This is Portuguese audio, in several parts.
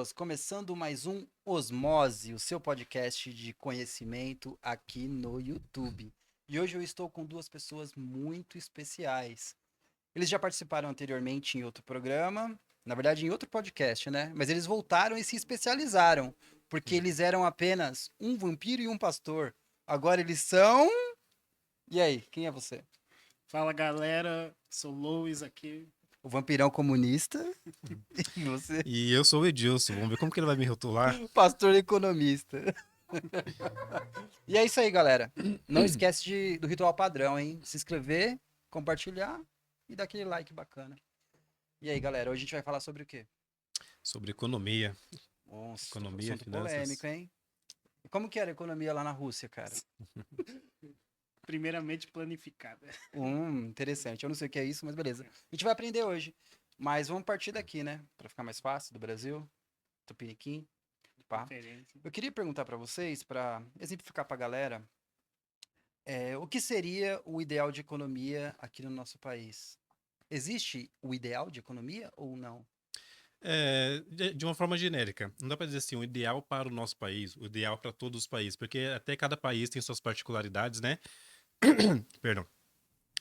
pessoas, começando mais um Osmose, o seu podcast de conhecimento aqui no YouTube. E hoje eu estou com duas pessoas muito especiais. Eles já participaram anteriormente em outro programa, na verdade em outro podcast, né? Mas eles voltaram e se especializaram, porque eles eram apenas um vampiro e um pastor. Agora eles são. E aí, quem é você? Fala galera, sou Louis aqui. O vampirão comunista e você, E eu sou o Edilson, vamos ver como que ele vai me rotular. pastor economista. E é isso aí, galera. Não esquece do ritual padrão, hein? Se inscrever, compartilhar e dar aquele like bacana. E aí, galera, hoje a gente vai falar sobre o quê? Sobre economia, Nossa, economia, assunto polêmico, finanças. hein? E como que era a economia lá na Rússia, cara? Primeiramente planificada. Interessante. Eu não sei o que é isso, mas beleza. A gente vai aprender hoje. Mas vamos partir daqui, né? Pra ficar mais fácil, do Brasil, Tupiniquim, pá. Preferência. Eu queria perguntar pra vocês, pra exemplificar pra galera, o que seria o ideal de economia aqui no nosso país? Existe o ideal de economia ou não? De uma forma genérica, não dá para dizer assim, o ideal para o nosso país, o ideal para todos os países, porque até cada país tem suas particularidades, né? Perdão.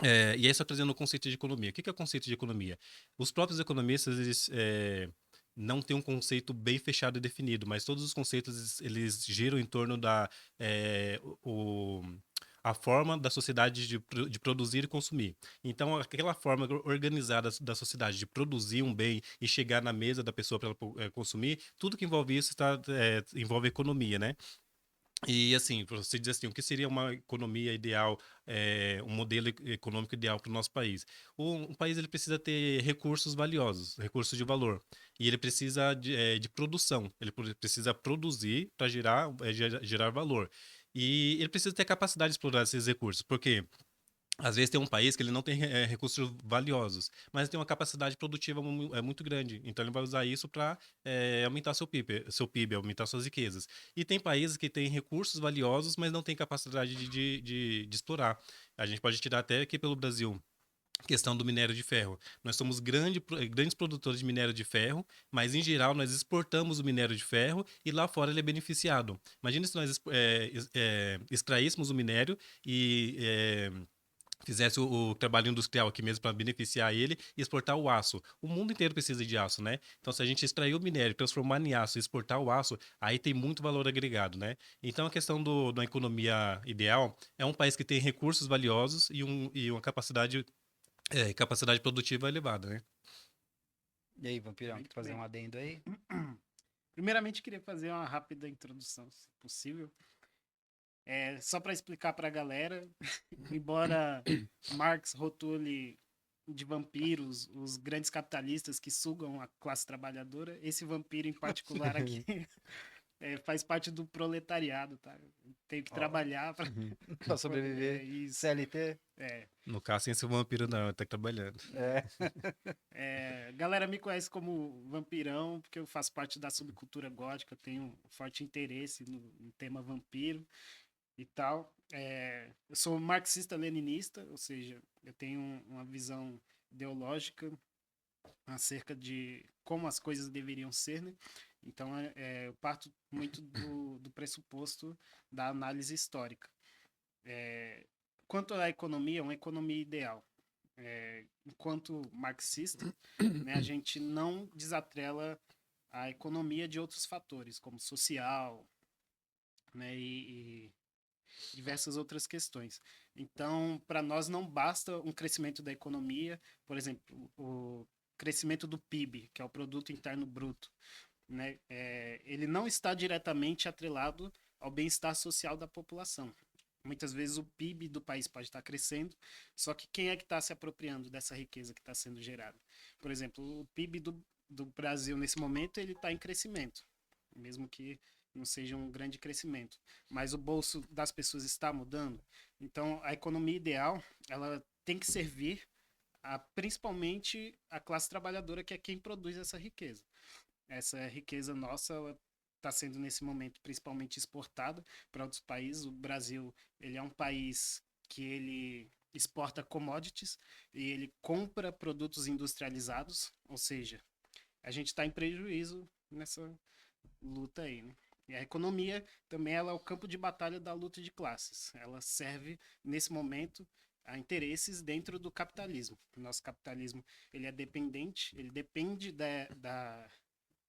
E aí, só trazendo o conceito de economia. O que é o conceito de economia? Os próprios economistas, eles não têm um conceito bem fechado e definido, mas todos os conceitos, eles giram em torno da a forma da sociedade de produzir e consumir. Então, aquela forma organizada da sociedade de produzir um bem e chegar na mesa da pessoa para ela consumir, tudo que envolve isso envolve economia, né? E assim, para você dizer assim, o que seria uma economia ideal, um modelo econômico ideal para o nosso país? Um país ele precisa ter recursos valiosos, recursos de valor, e ele precisa de produção, ele precisa produzir para gerar valor. E ele precisa ter capacidade de explorar esses recursos, porque às vezes tem um país que ele não tem recursos valiosos, mas tem uma capacidade produtiva muito grande. Então ele vai usar isso para aumentar seu PIB, aumentar suas riquezas. E tem países que têm recursos valiosos, mas não têm capacidade de explorar. A gente pode tirar até aqui pelo Brasil. Questão do minério de ferro. Nós somos grandes produtores de minério de ferro, mas em geral nós exportamos o minério de ferro e lá fora ele é beneficiado. Imagina se nós extraíssemos o minério e fizesse o trabalho industrial aqui mesmo para beneficiar ele e exportar o aço. O mundo inteiro precisa de aço, né? Então, se a gente extrair o minério, transformar em aço e exportar o aço, aí tem muito valor agregado, né? Então, a questão da economia ideal é um país que tem recursos valiosos e uma capacidade produtiva elevada, né? E aí, vampirão, quer Muito fazer um bem. adendo aí? Primeiramente queria fazer uma rápida introdução, se possível. Só para explicar para a galera, embora Marx rotule de vampiros os grandes capitalistas que sugam a classe trabalhadora, esse vampiro em particular aqui faz parte do proletariado, tá? Tem que Ó, trabalhar para pra sobreviver. isso. CLT? É, No caso, sem ser vampiro, não, tá trabalhando. É. galera me conhece como vampirão, porque eu faço parte da subcultura gótica, tenho um forte interesse no tema vampiro e tal. Eu sou marxista-leninista, ou seja, eu tenho uma visão ideológica acerca de como as coisas deveriam ser, né? Então, eu parto muito do pressuposto da análise histórica. Quanto à economia, uma economia ideal. Enquanto marxista, né, a gente não desatrela a economia de outros fatores, como social, né, e diversas outras questões. Então, para nós não basta um crescimento da economia, por exemplo, o crescimento do PIB, que é o Produto Interno Bruto, né, ele não está diretamente atrelado ao bem-estar social da população. Muitas vezes o PIB do país pode estar crescendo, só que quem é que está se apropriando dessa riqueza que está sendo gerada? Por exemplo, o PIB do Brasil nesse momento ele está em crescimento, mesmo que não seja um grande crescimento, mas o bolso das pessoas está mudando. Então, a economia ideal ela tem que servir principalmente a classe trabalhadora, que é quem produz essa riqueza. Essa riqueza nossa está sendo nesse momento principalmente exportada para outros países. O Brasil ele é um país que ele exporta commodities e ele compra produtos industrializados, ou seja, a gente está em prejuízo nessa luta aí, né? E a economia também ela é o campo de batalha da luta de classes. Ela serve, nesse momento, a interesses dentro do capitalismo. O nosso capitalismo ele é dependente, ele depende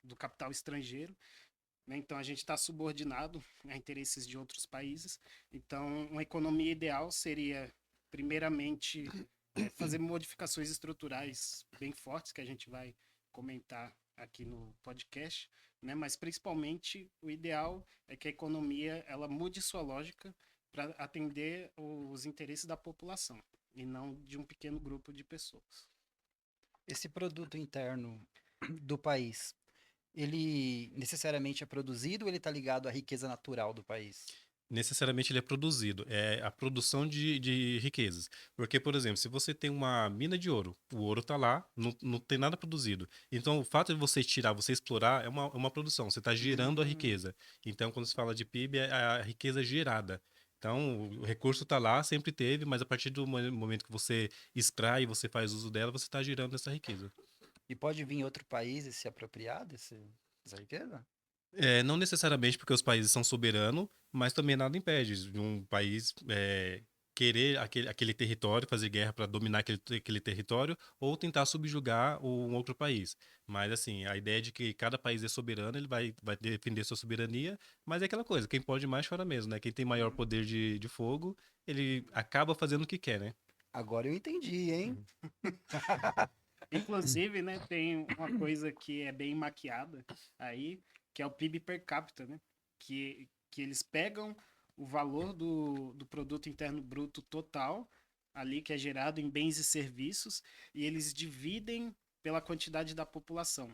do capital estrangeiro, né? Então a gente está subordinado a interesses de outros países. Então, uma economia ideal seria, primeiramente, fazer modificações estruturais bem fortes, que a gente vai comentar aqui no podcast, né? Mas principalmente o ideal é que a economia ela mude sua lógica para atender os interesses da população e não de um pequeno grupo de pessoas. Esse produto interno do país, ele necessariamente é produzido ou ele está ligado à riqueza natural do país? Necessariamente ele é produzido, é a produção de riquezas. Porque, por exemplo, se você tem uma mina de ouro, o ouro está lá, não tem nada produzido. Então, o fato de você tirar, você explorar, é uma produção, você está gerando a riqueza. Então, quando se fala de PIB, é a riqueza gerada. Então, o recurso está lá, sempre teve, mas a partir do momento que você extrai, você faz uso dela, você está gerando essa riqueza. E pode vir outro país e se apropriar dessa riqueza? Não necessariamente porque os países são soberanos, mas também nada impede de um país querer aquele território, fazer guerra para dominar aquele território, ou tentar subjugar um outro país. Mas, assim, a ideia de que cada país é soberano, ele vai defender sua soberania, mas é aquela coisa, quem pode mais chora mesmo, né? Quem tem maior poder de fogo, ele acaba fazendo o que quer, né? Agora eu entendi, hein? Inclusive, né, tem uma coisa que é bem maquiada aí, que é o PIB per capita, né? Que eles pegam o valor do produto interno bruto total, ali que é gerado em bens e serviços, e eles dividem pela quantidade da população.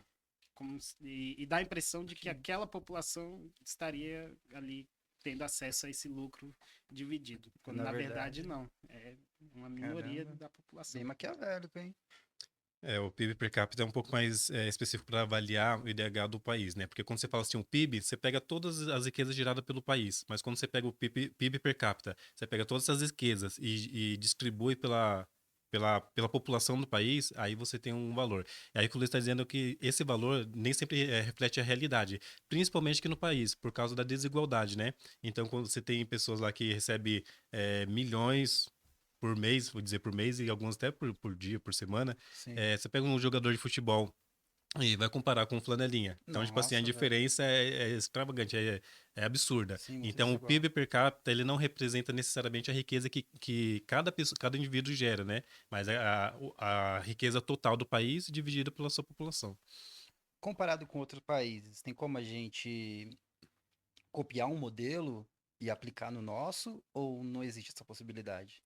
E dá a impressão de que aquela população estaria ali tendo acesso a esse lucro dividido, quando Na na verdade, verdade não. É uma minoria caramba, da população. bem maquiavélico, hein? O PIB per capita é um pouco mais específico para avaliar o IDH do país, né? Porque quando você fala assim, o PIB, você pega todas as riquezas geradas pelo país, mas quando você pega o PIB per capita, você pega todas essas riquezas e distribui pela população do país, aí você tem um valor. E aí o que o Luiz está dizendo é que esse valor nem sempre reflete a realidade, principalmente aqui no país, por causa da desigualdade, né? Então, quando você tem pessoas lá que recebem milhões por mês, vou dizer por mês, e alguns até por dia, por semana. Sim. Você pega um jogador de futebol e vai comparar com o flanelinha. Então, tipo assim, a Nossa, velho. diferença é extravagante, é absurda. Sim, muito Então, o desigual. PIB per capita, ele não representa necessariamente a riqueza que cada pessoa, cada indivíduo gera, né? Mas a riqueza total do país dividida pela sua população. Comparado com outros países, tem como a gente copiar um modelo e aplicar no nosso, ou não existe essa possibilidade?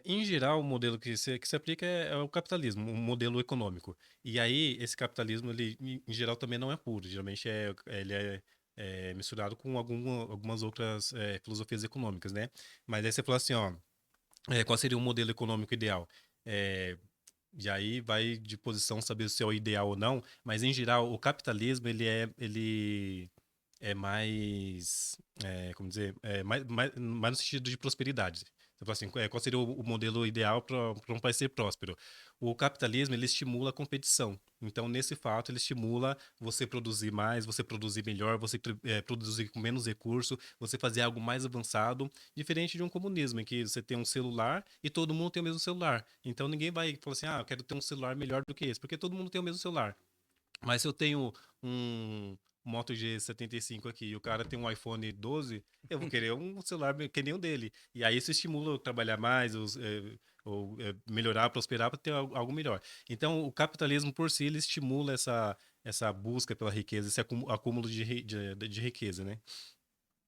Em geral, o modelo que se aplica é o capitalismo, um modelo econômico. E aí, esse capitalismo, ele, em geral, também não é puro. Geralmente, ele é misturado com algumas outras filosofias econômicas, né? Mas aí você falou assim, ó, qual seria o modelo econômico ideal? É, e aí vai de posição saber se é o ideal ou não, mas em geral, o capitalismo, ele é mais, como dizer, mais no sentido de prosperidade. Você fala assim, qual seria o modelo ideal para um país ser próspero? O capitalismo, ele estimula a competição. Então, nesse fato, ele estimula você produzir mais, você produzir melhor, você produzir com menos recurso, você fazer algo mais avançado, diferente de um comunismo, em que você tem um celular e todo mundo tem o mesmo celular. Então, ninguém vai falar assim, eu quero ter um celular melhor do que esse, porque todo mundo tem o mesmo celular. Mas se eu tenho um Moto G75 aqui e o cara tem um iPhone 12, eu vou querer um celular que nem o dele. E aí isso estimula eu trabalhar mais, melhorar, prosperar para ter algo melhor. Então o capitalismo por si ele estimula essa busca pela riqueza, esse acúmulo de riqueza, né?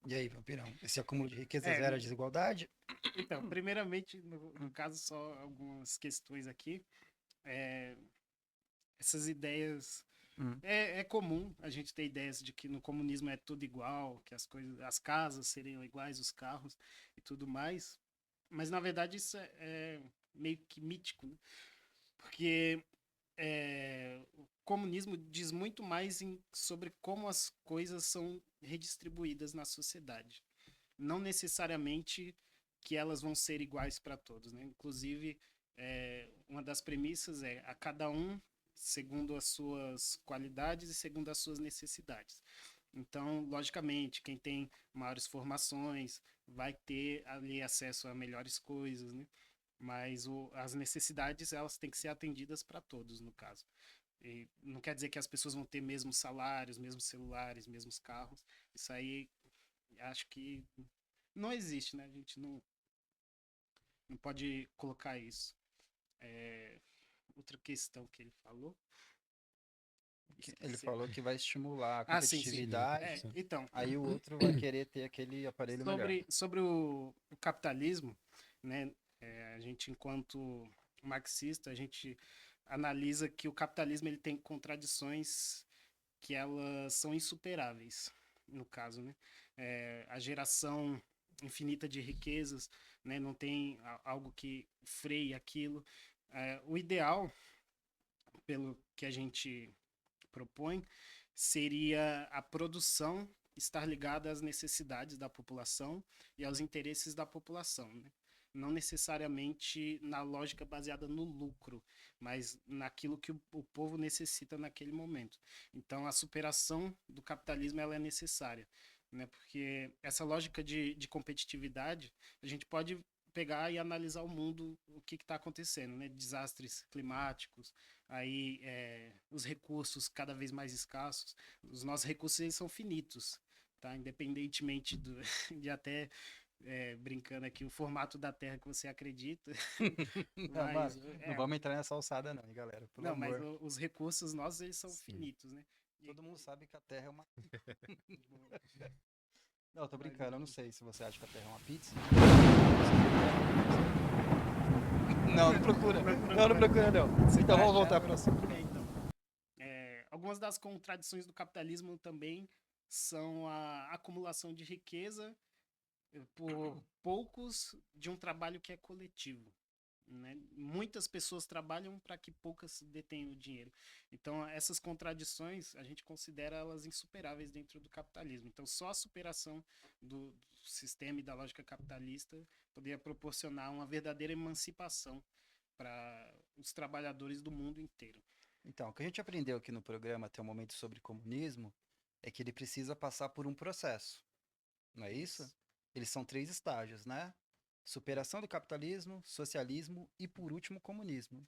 E aí, Vampirão? Esse acúmulo de riqueza É, zera a desigualdade? então, primeiramente, no caso, só algumas questões aqui. É, essas ideias. Hum. É comum a gente ter ideias de que no comunismo é tudo igual, que as coisas, as casas seriam iguais, os carros e tudo mais. Mas na verdade isso é meio que mítico, né? Porque o comunismo diz muito mais sobre como as coisas são redistribuídas na sociedade. Não necessariamente que elas vão ser iguais para todos, né? Inclusive, uma das premissas é a cada um segundo as suas qualidades e segundo as suas necessidades. Então, logicamente, quem tem maiores formações vai ter ali acesso a melhores coisas, né? Mas as necessidades, elas têm que ser atendidas para todos, no caso. E não quer dizer que as pessoas vão ter mesmos salários, mesmos celulares, mesmos carros. Isso aí, acho que não existe, né? A gente não pode colocar isso. Outra questão que ele falou. Ele Esqueci. falou que vai estimular a Ah, sim, sim. competitividade, Então, aí o outro vai querer ter aquele aparelho melhor. sobre o capitalismo, né? A gente, enquanto marxista, a gente analisa que o capitalismo ele tem contradições que elas são insuperáveis, no caso, né? A geração infinita de riquezas, né? Não tem algo que freie aquilo. O ideal, pelo que a gente propõe, seria a produção estar ligada às necessidades da população e aos interesses da população, né? Não necessariamente na lógica baseada no lucro, mas naquilo que o povo necessita naquele momento. Então, a superação do capitalismo ela é necessária, né? Porque essa lógica de competitividade, a gente pode pegar e analisar o mundo, o que está acontecendo, né? Desastres climáticos, aí os recursos cada vez mais escassos. Os nossos recursos eles são finitos, tá? Independentemente de até brincando aqui o formato da Terra que você acredita. Não, Mas, mano, não vamos entrar nessa alçada não, hein, galera, pelo não, mas amor. os recursos nossos eles são Sim. finitos, né? Todo mundo sabe que a Terra é uma... Bom, Não, eu tô mas, brincando, eu não sei se você acha que a Terra é uma pizza. Não, não procura. Não, não procura não. Então vamos voltar pro assunto. Então, algumas das contradições do capitalismo também são a acumulação de riqueza por poucos de um trabalho que é coletivo, né? Muitas pessoas trabalham para que poucas detenham o dinheiro. Então, essas contradições, a gente considera elas insuperáveis dentro do capitalismo. Então, só a superação do sistema e da lógica capitalista poderia proporcionar uma verdadeira emancipação para os trabalhadores do mundo inteiro. Então, o que a gente aprendeu aqui no programa até o momento sobre comunismo é que ele precisa passar por um processo, não é isso? Eles são 3 estágios, né? Superação do capitalismo, socialismo e, por último, comunismo.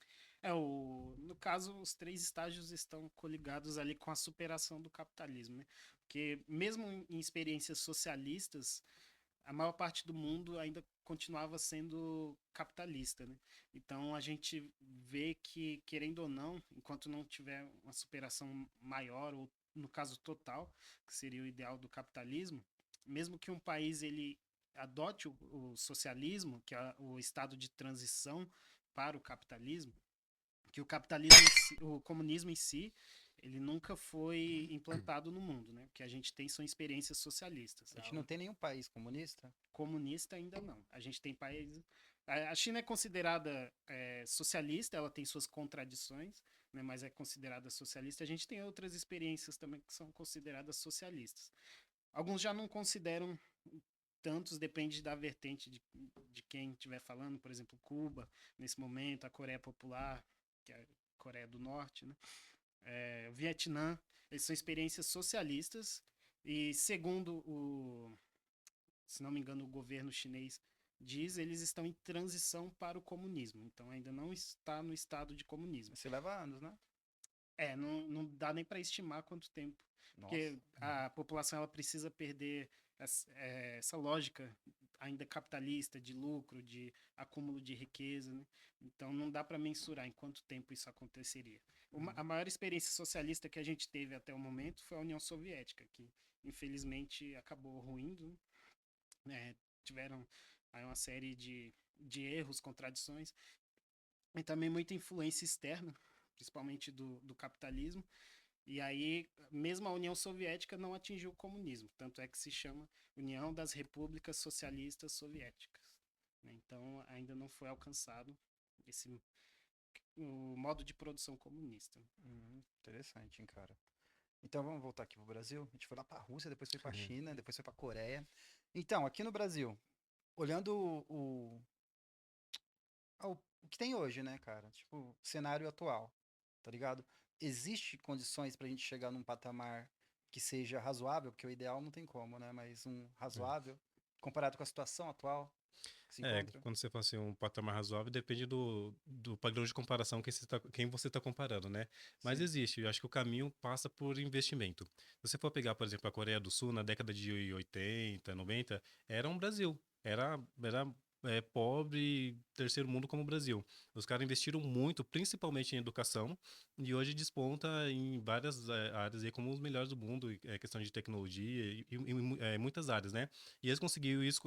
No caso, os 3 estágios estão coligados ali com a superação do capitalismo, né? Porque mesmo em experiências socialistas, a maior parte do mundo ainda continuava sendo capitalista, né? Então a gente vê que, querendo ou não, enquanto não tiver uma superação maior, ou no caso total, que seria o ideal do capitalismo, mesmo que um país ele adote o socialismo, que é o estado de transição para o capitalismo, que o capitalismo, o comunismo em si, ele nunca foi implantado no mundo, né? O que a gente tem são experiências socialistas. A gente não tem nenhum país comunista? Comunista ainda não. A gente tem países. A China é considerada socialista, ela tem suas contradições, né, mas é considerada socialista. A gente tem outras experiências também que são consideradas socialistas. Alguns já não consideram tantos, depende da vertente de quem estiver falando. Por exemplo, Cuba, nesse momento, a Coreia Popular, que é a Coreia do Norte, né? O Vietnã, eles são experiências socialistas e segundo se não me engano, o governo chinês diz, eles estão em transição para o comunismo. Então ainda não está no estado de comunismo. Você leva anos, né? Não dá nem para estimar quanto tempo. Nossa. Porque a população ela precisa perder essa lógica ainda capitalista, de lucro, de acúmulo de riqueza, né? Então não dá para mensurar em quanto tempo isso aconteceria. A maior experiência socialista que a gente teve até o momento foi a União Soviética, que infelizmente acabou ruindo, né? Tiveram aí uma série de erros, contradições, e também muita influência externa, principalmente do capitalismo. E aí, mesmo a União Soviética não atingiu o comunismo, tanto é que se chama União das Repúblicas Socialistas Soviéticas, né? Então, ainda não foi alcançado o modo de produção comunista. Interessante, hein, cara. Então vamos voltar aqui pro Brasil. A gente foi lá pra Rússia, depois foi pra China, depois foi pra Coreia. Então, aqui no Brasil, olhando o que tem hoje, né, cara? Tipo, cenário atual, tá ligado? existe condições para a gente chegar num patamar que seja razoável, porque o ideal não tem como, né? Mas um razoável, comparado com a situação atual que se encontra? Quando você fala assim, um patamar razoável, depende do padrão de comparação quem você está comparando, né? Mas Sim. existe, eu acho que o caminho passa por investimento. Se você for pegar, por exemplo, a Coreia do Sul, na década de 80, 90, era um Brasil. Era pobre, terceiro mundo como o Brasil. Os caras investiram muito, principalmente em educação, e hoje desponta em várias áreas aí como os melhores do mundo, questão de tecnologia e muitas áreas, né? E eles conseguiram isso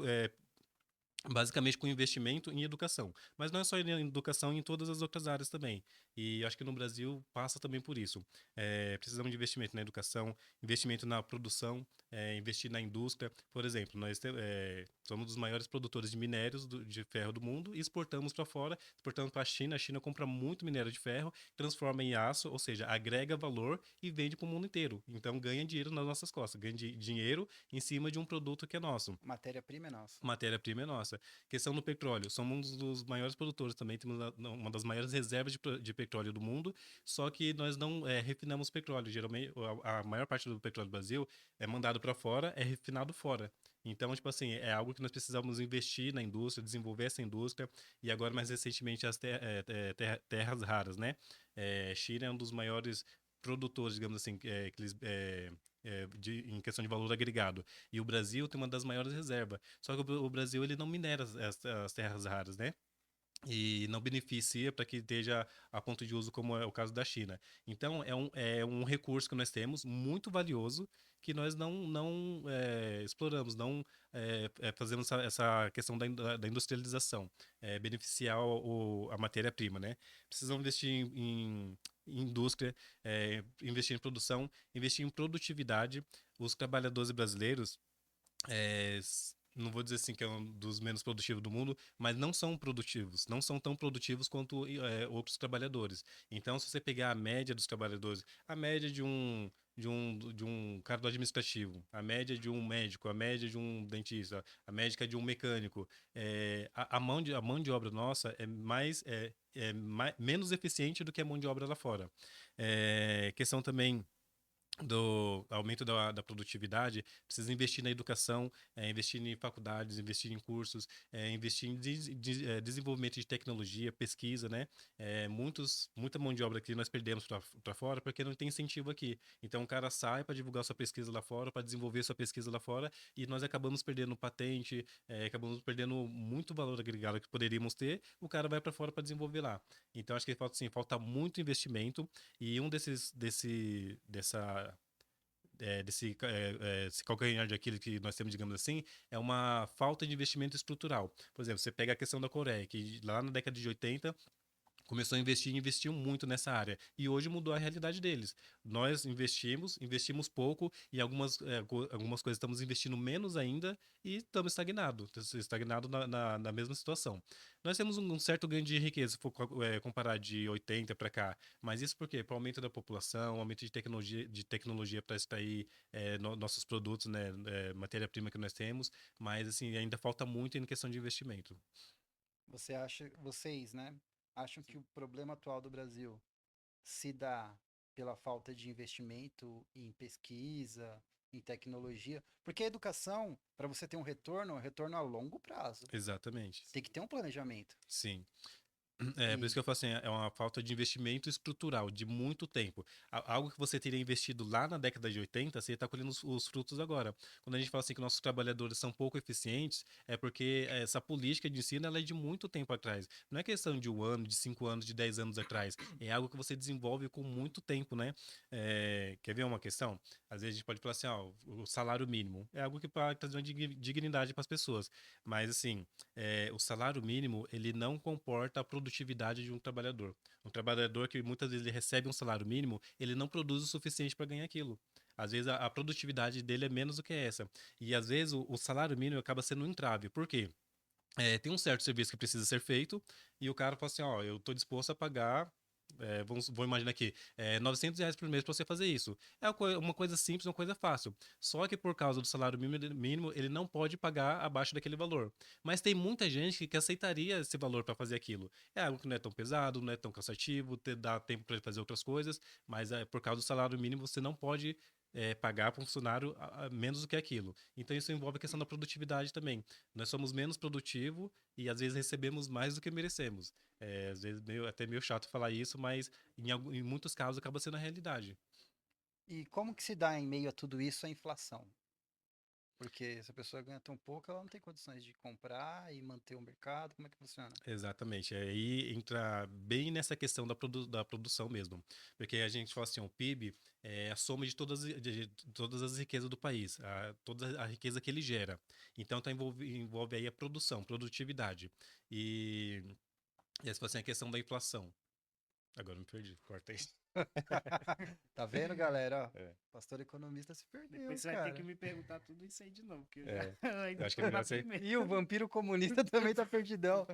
basicamente com investimento em educação. Mas não é só em educação, em todas as outras áreas também. E acho que no Brasil passa também por isso. Precisamos de investimento na educação, investimento na produção, investir na indústria. Por exemplo, somos dos maiores produtores de minérios de ferro do mundo e exportamos para fora, exportamos para a China. A China compra muito minério de ferro, transforma em aço, ou seja, agrega valor e vende para o mundo inteiro. Então ganha dinheiro nas nossas costas, ganha dinheiro em cima de um produto que é nosso. Matéria-prima é nossa. Matéria-prima é nossa. Questão do petróleo. Somos um dos maiores produtores também, temos uma das maiores reservas de petróleo do mundo, só que nós não refinamos petróleo. Geralmente, a maior parte do petróleo do Brasil é mandado para fora, é refinado fora. Então, tipo assim, é algo que nós precisamos investir na indústria, desenvolver essa indústria, e agora, mais recentemente, as terras raras, né? China é um dos maiores produtores, digamos assim, em questão de valor agregado. E o Brasil tem uma das maiores reservas. Só que o Brasil ele não minera as terras raras, né? E não beneficia para que esteja a ponto de uso, como é o caso da China. Então, é um recurso que nós temos muito valioso que nós não exploramos, não fazemos essa questão da industrialização, beneficiar a matéria-prima, né? Precisamos investir em indústria, investir em produção, investir em produtividade. Os trabalhadores brasileiros não vou dizer assim que é um dos menos produtivos do mundo, mas não são produtivos, não são tão produtivos quanto outros trabalhadores. Então, se você pegar a média dos trabalhadores, a média de um cara do administrativo, a média de um médico, a média de um dentista, a médica de um mecânico, a mão de obra nossa é menos eficiente do que a mão de obra lá fora. Questão também do aumento da produtividade, precisa investir na educação, investir em faculdades, investir em cursos, investir em desenvolvimento de tecnologia, pesquisa, né? Muita mão de obra que nós perdemos para fora porque não tem incentivo aqui. Então o cara sai para divulgar sua pesquisa lá fora, para desenvolver sua pesquisa lá fora, e nós acabamos perdendo patente, acabamos perdendo muito valor agregado que poderíamos ter, o cara vai para fora para desenvolver lá. Então acho que falta muito investimento e esse calcanhar de Aquiles que nós temos, digamos assim, é uma falta de investimento estrutural. Por exemplo, você pega a questão da Coreia, que lá na década de 80 começou a investir e investiu muito nessa área. E hoje mudou a realidade deles. Nós investimos pouco e algumas coisas estamos investindo menos ainda e estamos estagnados na mesma situação. Nós temos um certo ganho de riqueza, se for comparar de 80 para cá, mas isso por quê? Para o aumento da população, aumento de tecnologia para extrair nossos produtos, né, matéria-prima que nós temos, mas assim, ainda falta muito em questão de investimento. Vocês, né, acham que o problema atual do Brasil se dá pela falta de investimento em pesquisa, em tecnologia? Porque a educação, para você ter um retorno, é um retorno a longo prazo. Exatamente. Tem que ter um planejamento. Sim. Por isso E que eu falo assim, é uma falta de investimento estrutural de muito tempo. Algo que você teria investido lá na década de 80, você está colhendo os frutos agora. Quando a gente fala assim que nossos trabalhadores são pouco eficientes, é porque essa política de ensino ela é de muito tempo atrás. Não é questão de 1 ano, de 5 anos, de 10 anos atrás. É algo que você desenvolve com muito tempo, né? Quer ver uma questão? Às vezes a gente pode falar assim, ó, o salário mínimo é algo que para trazer uma dignidade para as pessoas. Mas assim, o salário mínimo ele não comporta a produtividade de um trabalhador. Um trabalhador que muitas vezes ele recebe um salário mínimo, ele não produz o suficiente para ganhar aquilo. Às vezes a produtividade dele é menos do que essa. E às vezes o salário mínimo acaba sendo um entrave. Por quê? Tem um certo serviço que precisa ser feito e o cara fala assim, ó, eu estou disposto a pagar vamos imaginar aqui, R$ 900 por mês para você fazer isso. É uma coisa simples, uma coisa fácil. Só que por causa do salário mínimo, ele não pode pagar abaixo daquele valor. Mas tem muita gente que aceitaria esse valor para fazer aquilo. É algo que não é tão pesado, não é tão cansativo, dá tempo para ele fazer outras coisas, mas por causa do salário mínimo você não pode pagar para um funcionário menos do que aquilo. Então isso envolve a questão da produtividade também. Nós somos menos produtivos e às vezes recebemos mais do que merecemos. Às vezes até meio chato falar isso, mas em muitos casos acaba sendo a realidade. E como que se dá em meio a tudo isso a inflação? Porque se a pessoa ganha tão pouco, ela não tem condições de comprar e manter o mercado. Como é que funciona? Exatamente. Aí entra bem nessa questão da produção mesmo. Porque a gente fala assim, o PIB é a soma de todas as riquezas do país, toda a riqueza que ele gera. Então envolve aí a produção, produtividade. E, e aí você fala assim, a questão da inflação. Agora eu me perdi, corta aí. Tá vendo, galera? Ó, É. pastor economista se perdeu, Depois você vai ter que cara. me perguntar tudo isso aí de novo, porque eu já É, eu eu ainda acho que tô é melhor na você. primeira. E o vampiro comunista também tá perdidão.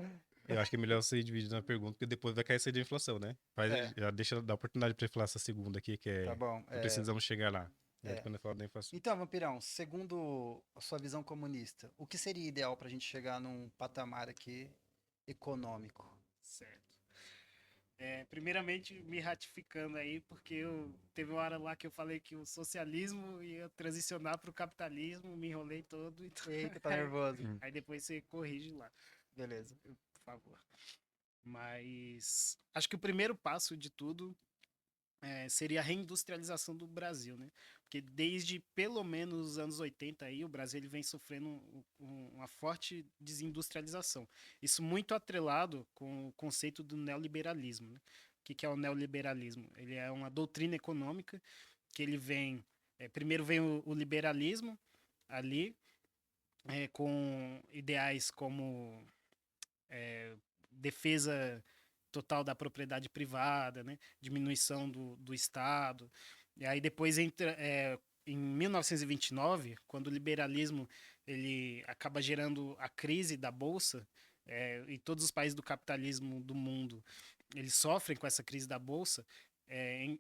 Eu acho que é melhor você dividir na pergunta, porque depois vai cair essa de inflação, né? Mas É, já deixa eu dar a oportunidade para falar essa segunda aqui, tá bom. precisamos chegar lá. Né? É. Quando eu falo da inflação. Então, vampirão, segundo a sua visão comunista, o que seria ideal pra gente chegar num patamar aqui econômico? Certo. Primeiramente, me ratificando aí, porque teve uma hora lá que eu falei que o socialismo ia transicionar para o capitalismo, me enrolei todo. Então, Eita, tá nervoso. aí depois você corrige lá, Beleza. por favor. Mas acho que o primeiro passo de tudo seria a reindustrialização do Brasil, né? Porque desde pelo menos os anos 80 aí, o Brasil ele vem sofrendo uma forte desindustrialização. Isso muito atrelado com o conceito do neoliberalismo, né? O que é o neoliberalismo? Ele é uma doutrina econômica que ele vem... primeiro vem o liberalismo ali, com ideais como defesa total da propriedade privada, né? Diminuição do Estado. E aí depois entra em 1929, quando o liberalismo ele acaba gerando a crise da bolsa, e todos os países do capitalismo do mundo eles sofrem com essa crise da bolsa,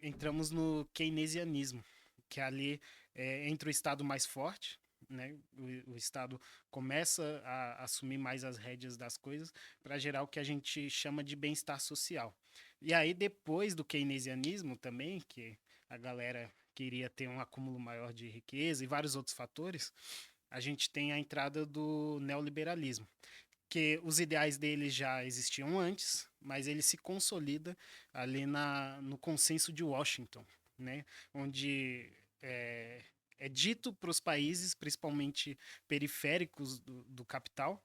entramos no keynesianismo, que ali entra o Estado mais forte, né? O Estado começa a assumir mais as rédeas das coisas para gerar o que a gente chama de bem-estar social. E aí, depois do keynesianismo também, que a galera queria ter um acúmulo maior de riqueza e vários outros fatores, a gente tem a entrada do neoliberalismo, que os ideais dele já existiam antes, mas ele se consolida ali no consenso de Washington, né? Onde é dito para os países, principalmente periféricos do capital,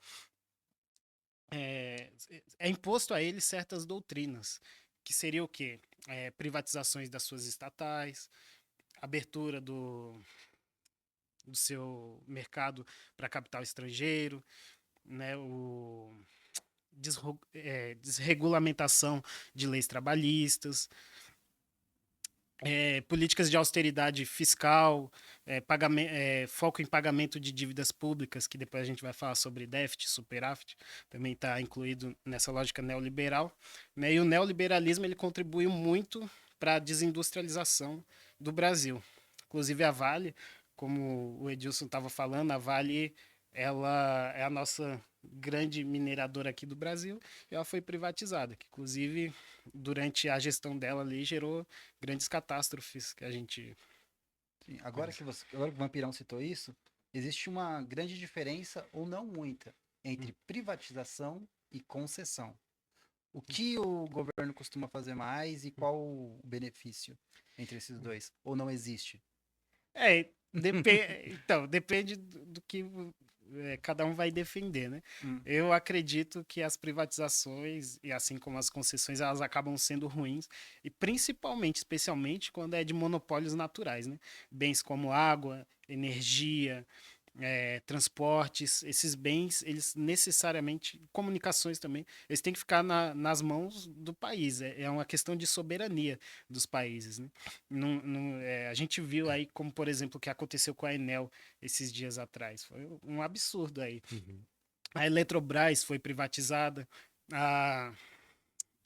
é imposto a eles certas doutrinas, que seria o quê? Privatizações das suas estatais, abertura do seu mercado para capital estrangeiro, né? Desregulamentação de leis trabalhistas, políticas de austeridade fiscal, foco em pagamento de dívidas públicas, que depois a gente vai falar sobre déficit, superávit, também está incluído nessa lógica neoliberal. Né? E o neoliberalismo ele contribuiu muito para a desindustrialização do Brasil. Inclusive a Vale, como o Edilson estava falando, a Vale ela é a nossa grande mineradora aqui do Brasil e ela foi privatizada, que inclusive durante a gestão dela ali gerou grandes catástrofes que a gente Sim, agora que o Vampirão citou isso, existe uma grande diferença, ou não muita, entre privatização e concessão. O que o governo costuma fazer mais e qual o benefício entre esses dois? Ou não existe? então, depende do que cada um vai defender, né? Hum, Eu acredito que as privatizações, e assim como as concessões, elas acabam sendo ruins, e principalmente, especialmente, quando é de monopólios naturais, né? Bens como água, energia, transportes, esses bens, eles necessariamente, comunicações também, eles têm que ficar nas mãos do país. É uma questão de soberania dos países, né? A gente viu aí, como por exemplo, o que aconteceu com a Enel esses dias atrás. Foi um absurdo aí. Uhum. A Eletrobras foi privatizada, a,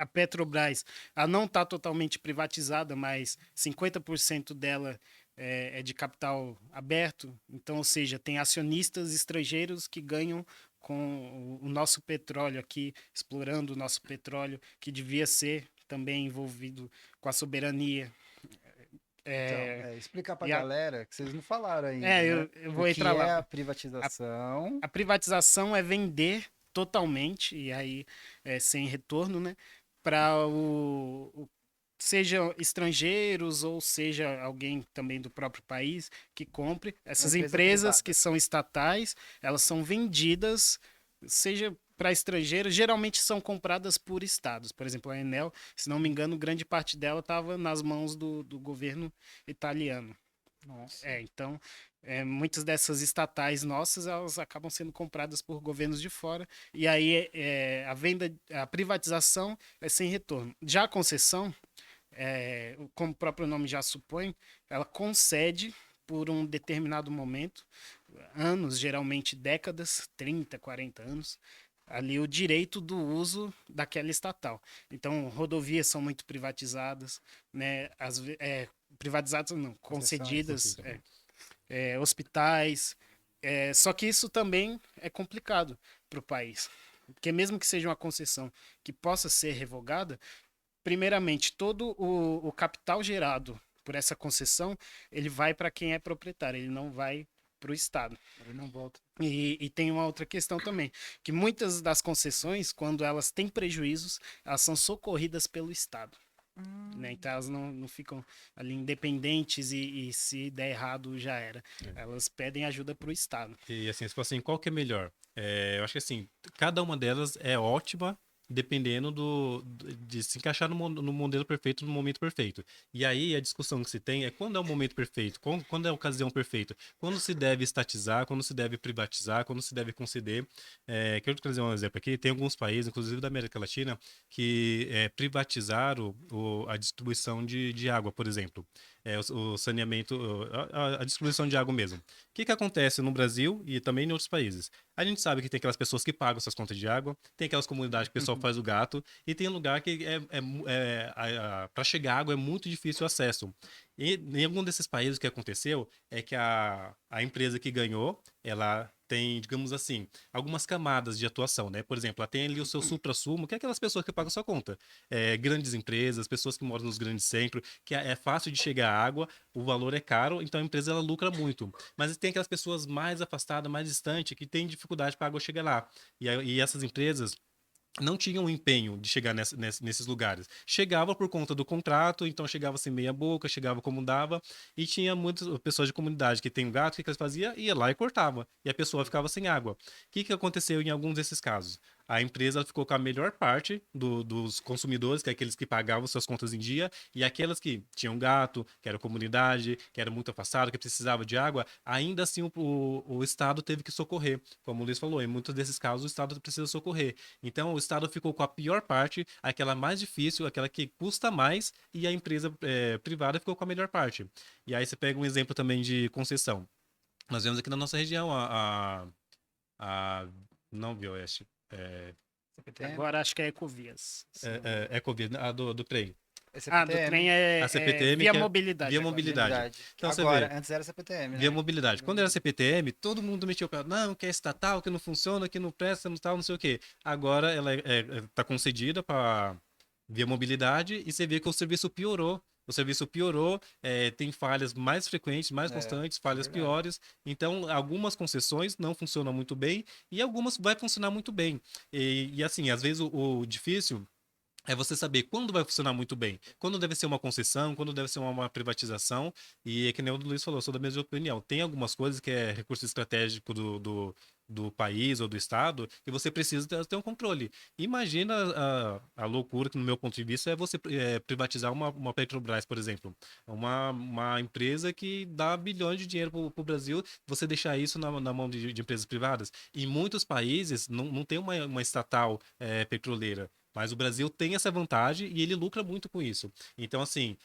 a Petrobras, ela não está totalmente privatizada, mas 50% dela é de capital aberto. Então, ou seja, tem acionistas estrangeiros que ganham com o nosso petróleo aqui, explorando o nosso petróleo, que devia ser também envolvido com a soberania. Então, explicar pra E a, galera que vocês não falaram ainda, né? eu O vou que entrar é lá. a privatização. A privatização é vender totalmente, e aí sem retorno, né? Para seja estrangeiros ou seja alguém também do próprio país que compre. Uma Essas empresa empresas que privada. são estatais, elas são vendidas, seja para estrangeiros, geralmente são compradas por estados. Por exemplo, a Enel, se não me engano, grande parte dela estava nas mãos do governo italiano. Nossa. Então, muitas dessas estatais nossas, elas acabam sendo compradas por governos de fora, e aí a venda, a privatização é sem retorno. Já a concessão, como o próprio nome já supõe, ela concede por um determinado momento, anos, geralmente décadas, 30, 40 anos, ali o direito do uso daquela estatal. Então, rodovias são muito privatizadas, né? Privatizadas não, concedidas, hospitais. Só que isso também é complicado para o país. Porque mesmo que seja uma concessão que possa ser revogada, primeiramente, todo o capital gerado por essa concessão, ele vai para quem é proprietário, ele não vai para o Estado. Ele não volta. E tem uma outra questão também, que muitas das concessões, quando elas têm prejuízos, elas são socorridas pelo Estado. Né? Então elas não ficam ali independentes e se der errado já era. Elas pedem ajuda para o Estado. E assim, se for assim, qual que é melhor? Eu acho que assim, cada uma delas é ótima dependendo de se encaixar no modelo perfeito, no momento perfeito. E aí a discussão que se tem é quando é o momento perfeito, quando é a ocasião perfeita, quando se deve estatizar, quando se deve privatizar, quando se deve conceder. Quero trazer um exemplo aqui, tem alguns países, inclusive da América Latina, que privatizaram a distribuição de água, por exemplo. O saneamento, a distribuição de água mesmo. O que acontece no Brasil e também em outros países? A gente sabe que tem aquelas pessoas que pagam essas contas de água, tem aquelas comunidades que o pessoal faz o gato, e tem lugar que para chegar água é muito difícil o acesso. E em algum desses países o que aconteceu é que a empresa que ganhou, ela tem, digamos assim, algumas camadas de atuação, né? Por exemplo, ela tem ali o seu supra-sumo, que é aquelas pessoas que pagam sua conta. Grandes empresas, pessoas que moram nos grandes centros, que é fácil de chegar à água, o valor é caro, então a empresa ela lucra muito. Mas tem aquelas pessoas mais afastadas, mais distantes, que têm dificuldade para a água chegar lá. E essas empresas não tinham o empenho de chegar nesses lugares. Chegava por conta do contrato, então chegava sem meia boca, chegava como dava, e tinha muitas pessoas de comunidade que tem um gato, o que eles faziam? Ia lá e cortava, e a pessoa ficava sem água. O que aconteceu em alguns desses casos? A empresa ficou com a melhor parte dos consumidores, que é aqueles que pagavam suas contas em dia, e aquelas que tinham gato, que era comunidade, que era muito afastado, que precisava de água, ainda assim o Estado teve que socorrer. Como o Luiz falou, em muitos desses casos o Estado precisa socorrer. Então o Estado ficou com a pior parte, aquela mais difícil, aquela que custa mais, e a empresa privada ficou com a melhor parte. E aí você pega um exemplo também de concessão. Nós vemos aqui na nossa região a não Bioeste. CPTM? Agora acho que é Ecovias. Ecovia, do trem. É Do CPTM. trem A CPTM, Via que é Mobilidade. Via agora. Mobilidade. Então você Agora, vê, antes era CPTM, Via né? Mobilidade. Quando era CPTM, todo mundo metia o pé. Não, que é estatal, que não funciona, que não presta, não tal, não sei o quê. Agora ela está concedida para Via Mobilidade e você vê que o serviço piorou. O serviço piorou, tem falhas mais frequentes, mais constantes, falhas verdade. piores. Então, algumas concessões não funcionam muito bem e algumas vai funcionar muito bem. E assim, às vezes o difícil é você saber quando vai funcionar muito bem, quando deve ser uma concessão, quando deve ser uma privatização, e é que nem o Luiz falou, eu sou da mesma opinião. Tem algumas coisas que é recurso estratégico do país ou do estado que você precisa ter um controle. Imagina a loucura que, no meu ponto de vista, é você privatizar uma Petrobras, por exemplo. Uma empresa que dá bilhões de dinheiro para o Brasil, você deixar isso na mão de empresas privadas. Em muitos países, não tem uma estatal petroleira. Mas o Brasil tem essa vantagem e ele lucra muito com isso. Então, assim,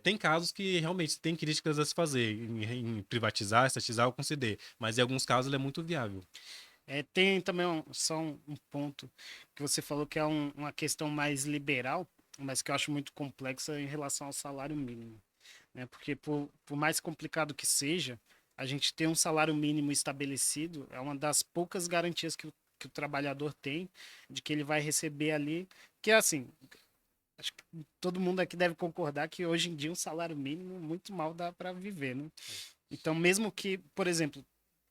tem casos que realmente tem críticas a se fazer em privatizar, estatizar ou conceder. Mas em alguns casos ele é muito viável. Tem também só um ponto que você falou que é uma questão mais liberal, mas que eu acho muito complexa em relação ao salário mínimo, né? Porque por mais complicado que seja, a gente ter um salário mínimo estabelecido é uma das poucas garantias que o trabalhador tem de que ele vai receber ali, que é assim, acho que todo mundo aqui deve concordar que hoje em dia um salário mínimo muito mal dá para viver, né? Então, mesmo que, por exemplo,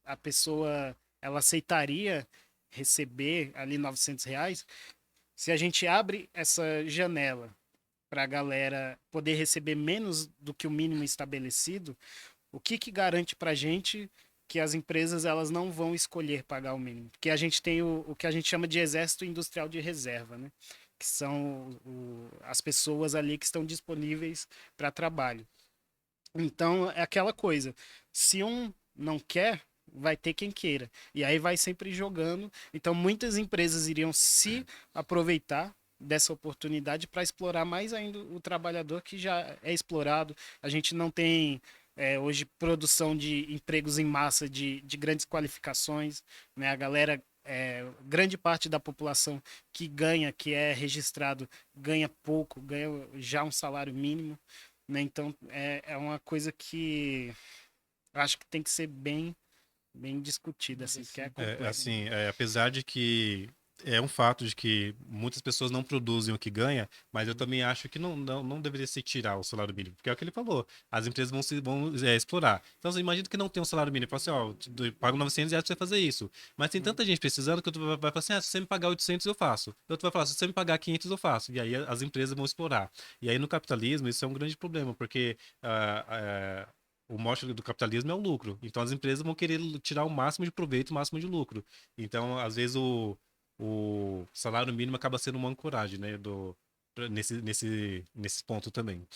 a pessoa ela aceitaria receber ali R$ 900, se a gente abre essa janela para a galera poder receber menos do que o mínimo estabelecido, o que garante para a gente que as empresas elas não vão escolher pagar o mínimo? Porque a gente tem o que a gente chama de exército industrial de reserva, né? Que são as pessoas ali que estão disponíveis para trabalho. Então, é aquela coisa. Se um não quer, vai ter quem queira. E aí vai sempre jogando. Então, muitas empresas iriam se aproveitar dessa oportunidade para explorar mais ainda o trabalhador que já é explorado. A gente não tem hoje produção de empregos em massa de grandes qualificações, né? A galera, grande parte da população que ganha, que é registrado, ganha pouco, ganha já um salário mínimo, né? Então é uma coisa que eu acho que tem que ser bem discutida, assim, porque é complexo. Assim, apesar de que é um fato de que muitas pessoas não produzem o que ganha, mas eu também acho que não deveria se tirar o salário mínimo, porque é o que ele falou, as empresas vão explorar. Então, você imagina que não tem um salário mínimo, fala assim, ó, eu pago R$ 900 pra você fazer isso, mas tem tanta gente precisando que tu vai falar assim, se você me pagar 800 eu faço. Outro vai falar, se você me pagar 500 eu faço. E aí as empresas vão explorar. E aí no capitalismo isso é um grande problema, porque o mote do capitalismo é o lucro. Então as empresas vão querer tirar o máximo de proveito, o máximo de lucro. Então, às vezes, o salário mínimo acaba sendo uma ancoragem, né? Nesse ponto também.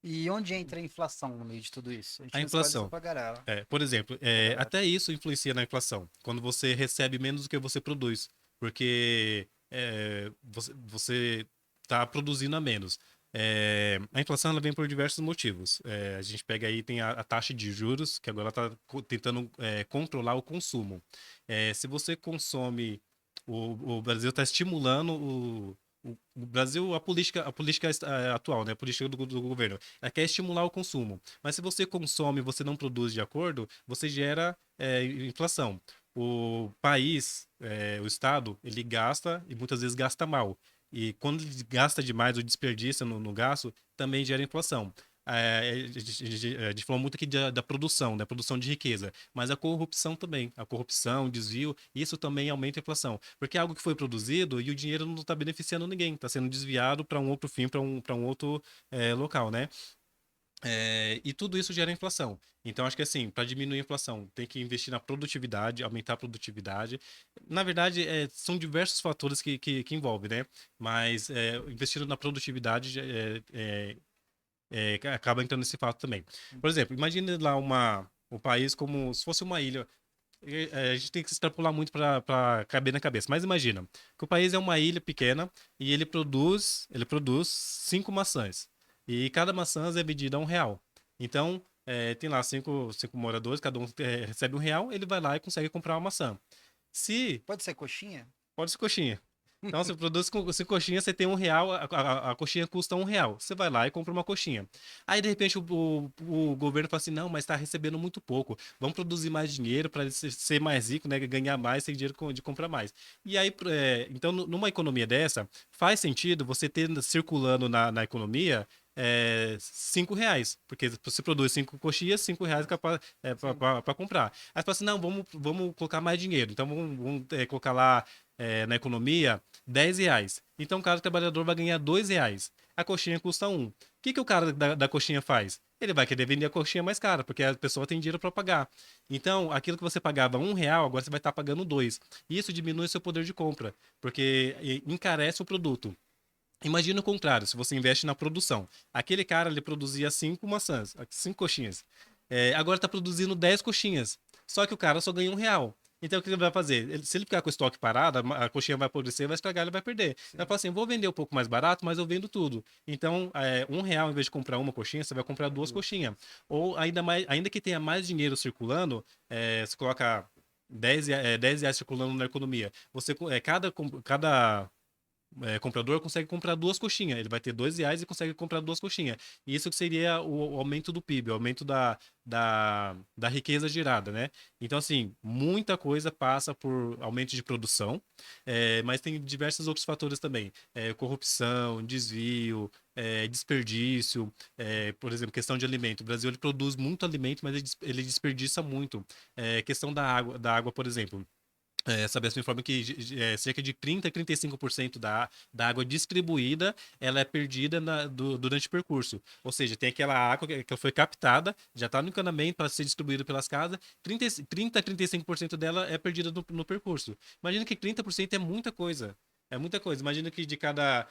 E onde entra a inflação no meio de tudo isso? A gente A não escolhe isso inflação. pra galera. Por exemplo, Pra galera. até isso influencia na inflação. Quando você recebe menos do que você produz. Porque você está produzindo a menos. A inflação ela vem por diversos motivos. A gente pega aí, tem a taxa de juros, que agora está tentando controlar o consumo. Se você consome. O Brasil está estimulando o Brasil, a política atual, né? A política do governo, ela quer estimular o consumo. Mas se você consome e você não produz de acordo, você gera inflação. O país, o Estado, ele gasta e muitas vezes gasta mal. E quando ele gasta demais ou desperdiça no gasto, também gera inflação. A gente falou muito aqui da produção, da produção de riqueza, mas a corrupção também, a corrupção, o desvio, isso também aumenta a inflação, porque é algo que foi produzido e o dinheiro não está beneficiando ninguém, está sendo desviado para um outro fim, para um outro local, né? E tudo isso gera inflação. Então, acho que assim, para diminuir a inflação, tem que investir na produtividade, aumentar a produtividade. Na verdade, são diversos fatores que envolvem, né? Mas investindo na produtividade acaba entrando nesse fato também. Por exemplo, imagine lá um país como se fosse uma ilha. A gente tem que se extrapolar muito para caber na cabeça. Mas imagina que o país é uma ilha pequena e ele produz 5 maçãs. E cada maçã é vendida a R$ 1. Então, tem lá cinco moradores, cada um recebe R$ 1, ele vai lá e consegue comprar uma maçã. Se Pode ser coxinha? Pode ser coxinha. Então, você produz com coxinha, você tem R$ 1, a coxinha custa R$ 1. Você vai lá e compra uma coxinha. Aí, de repente, o governo fala assim: não, mas está recebendo muito pouco. Vamos produzir mais dinheiro para ser mais rico, né? Ganhar mais, ter dinheiro de comprar mais. E aí, então, numa economia dessa, faz sentido você ter circulando na economia R$ 5. Porque você produz 5 coxinhas, R$ 5 para comprar. Aí você fala assim: não, vamos colocar mais dinheiro. Então, vamos colocar lá na economia R$ 10. Então o cara trabalhador vai ganhar R$ 2. A coxinha custa 1. O que o cara da coxinha faz? Ele vai querer vender a coxinha mais cara, porque a pessoa tem dinheiro para pagar. Então, aquilo que você pagava R$ 1, agora você vai estar pagando 2. E isso diminui seu poder de compra, porque encarece o produto. Imagina o contrário, se você investe na produção. Aquele cara, ele produzia 5 maçãs, 5 coxinhas. Agora está produzindo 10 coxinhas. Só que o cara só ganha R$ 1. Então, o que ele vai fazer? Se ele ficar com o estoque parado, a coxinha vai apodrecer, vai estragar, ele vai perder. Ele vai falar assim, vou vender um pouco mais barato, mas eu vendo tudo. Então, R$ 1, em vez de comprar uma coxinha, você vai comprar 2 coxinhas. Ou ainda que tenha mais dinheiro circulando, você coloca R$ 10 circulando na economia, cada comprador consegue comprar duas coxinhas. Ele vai ter R$ 2 e consegue comprar duas coxinhas. E isso que seria o aumento do PIB, o aumento da riqueza gerada, né? Então, assim, muita coisa passa por aumento de produção, mas tem diversos outros fatores também. Corrupção, desvio, desperdício, por exemplo, questão de alimento. O Brasil ele produz muito alimento, mas ele desperdiça muito. Questão da água, por exemplo. Sabesp informa que cerca de 30 a 35% da água distribuída ela é perdida durante o percurso. Ou seja, tem aquela água que foi captada, já está no encanamento para ser distribuída pelas casas, 30 a 35% dela é perdida no percurso. Imagina que 30% é muita coisa. É muita coisa. Imagina que de cada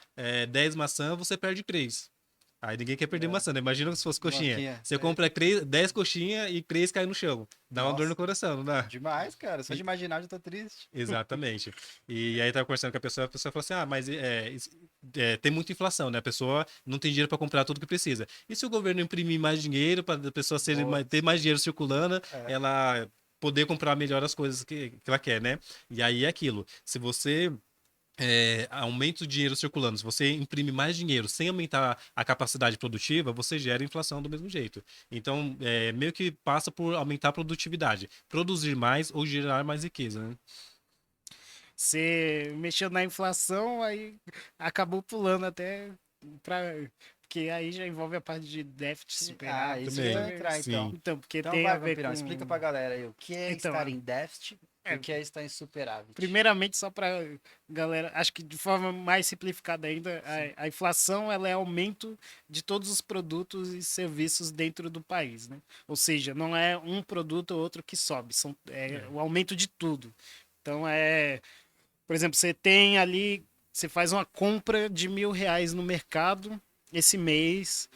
10 maçãs você perde 3. Aí ninguém quer perder É. maçã, né? Imagina se fosse coxinha. Coxinha. Você compra 10 coxinhas e 3 caem no chão. Dá uma dor no Nossa, coração, não dá? demais, cara. Só de imaginar eu já tô triste. Exatamente. E aí tava conversando com a pessoa falou assim: ah, mas tem muita inflação, né? A pessoa não tem dinheiro para comprar tudo que precisa. E se o governo imprimir mais dinheiro para a pessoa ter mais dinheiro circulando, É. ela poder comprar melhor as coisas que ela quer, né? E aí é aquilo. Se você aumenta o dinheiro circulando, se você imprime mais dinheiro sem aumentar a capacidade produtiva, você gera inflação do mesmo jeito. Então, meio que passa por aumentar a produtividade, produzir mais ou gerar mais riqueza, né? Você mexeu na inflação, aí acabou pulando até para. Porque aí já envolve a parte de déficit, Ah, superávit. isso que eu Também, ia entrar então. sim. Então, porque Então tem a vai, ver Vampirão, explica pra com. galera aí o que é Então, estar em déficit e é, o que é estar em superávit. primeiramente, só para galera, acho que de forma mais simplificada ainda, a inflação ela é aumento de todos os produtos e serviços dentro do país, né? Ou seja, não é um produto ou outro que sobe, é o aumento de tudo. Então, por exemplo, você tem ali, você faz uma compra de R$ 1.000 no mercado esse mês,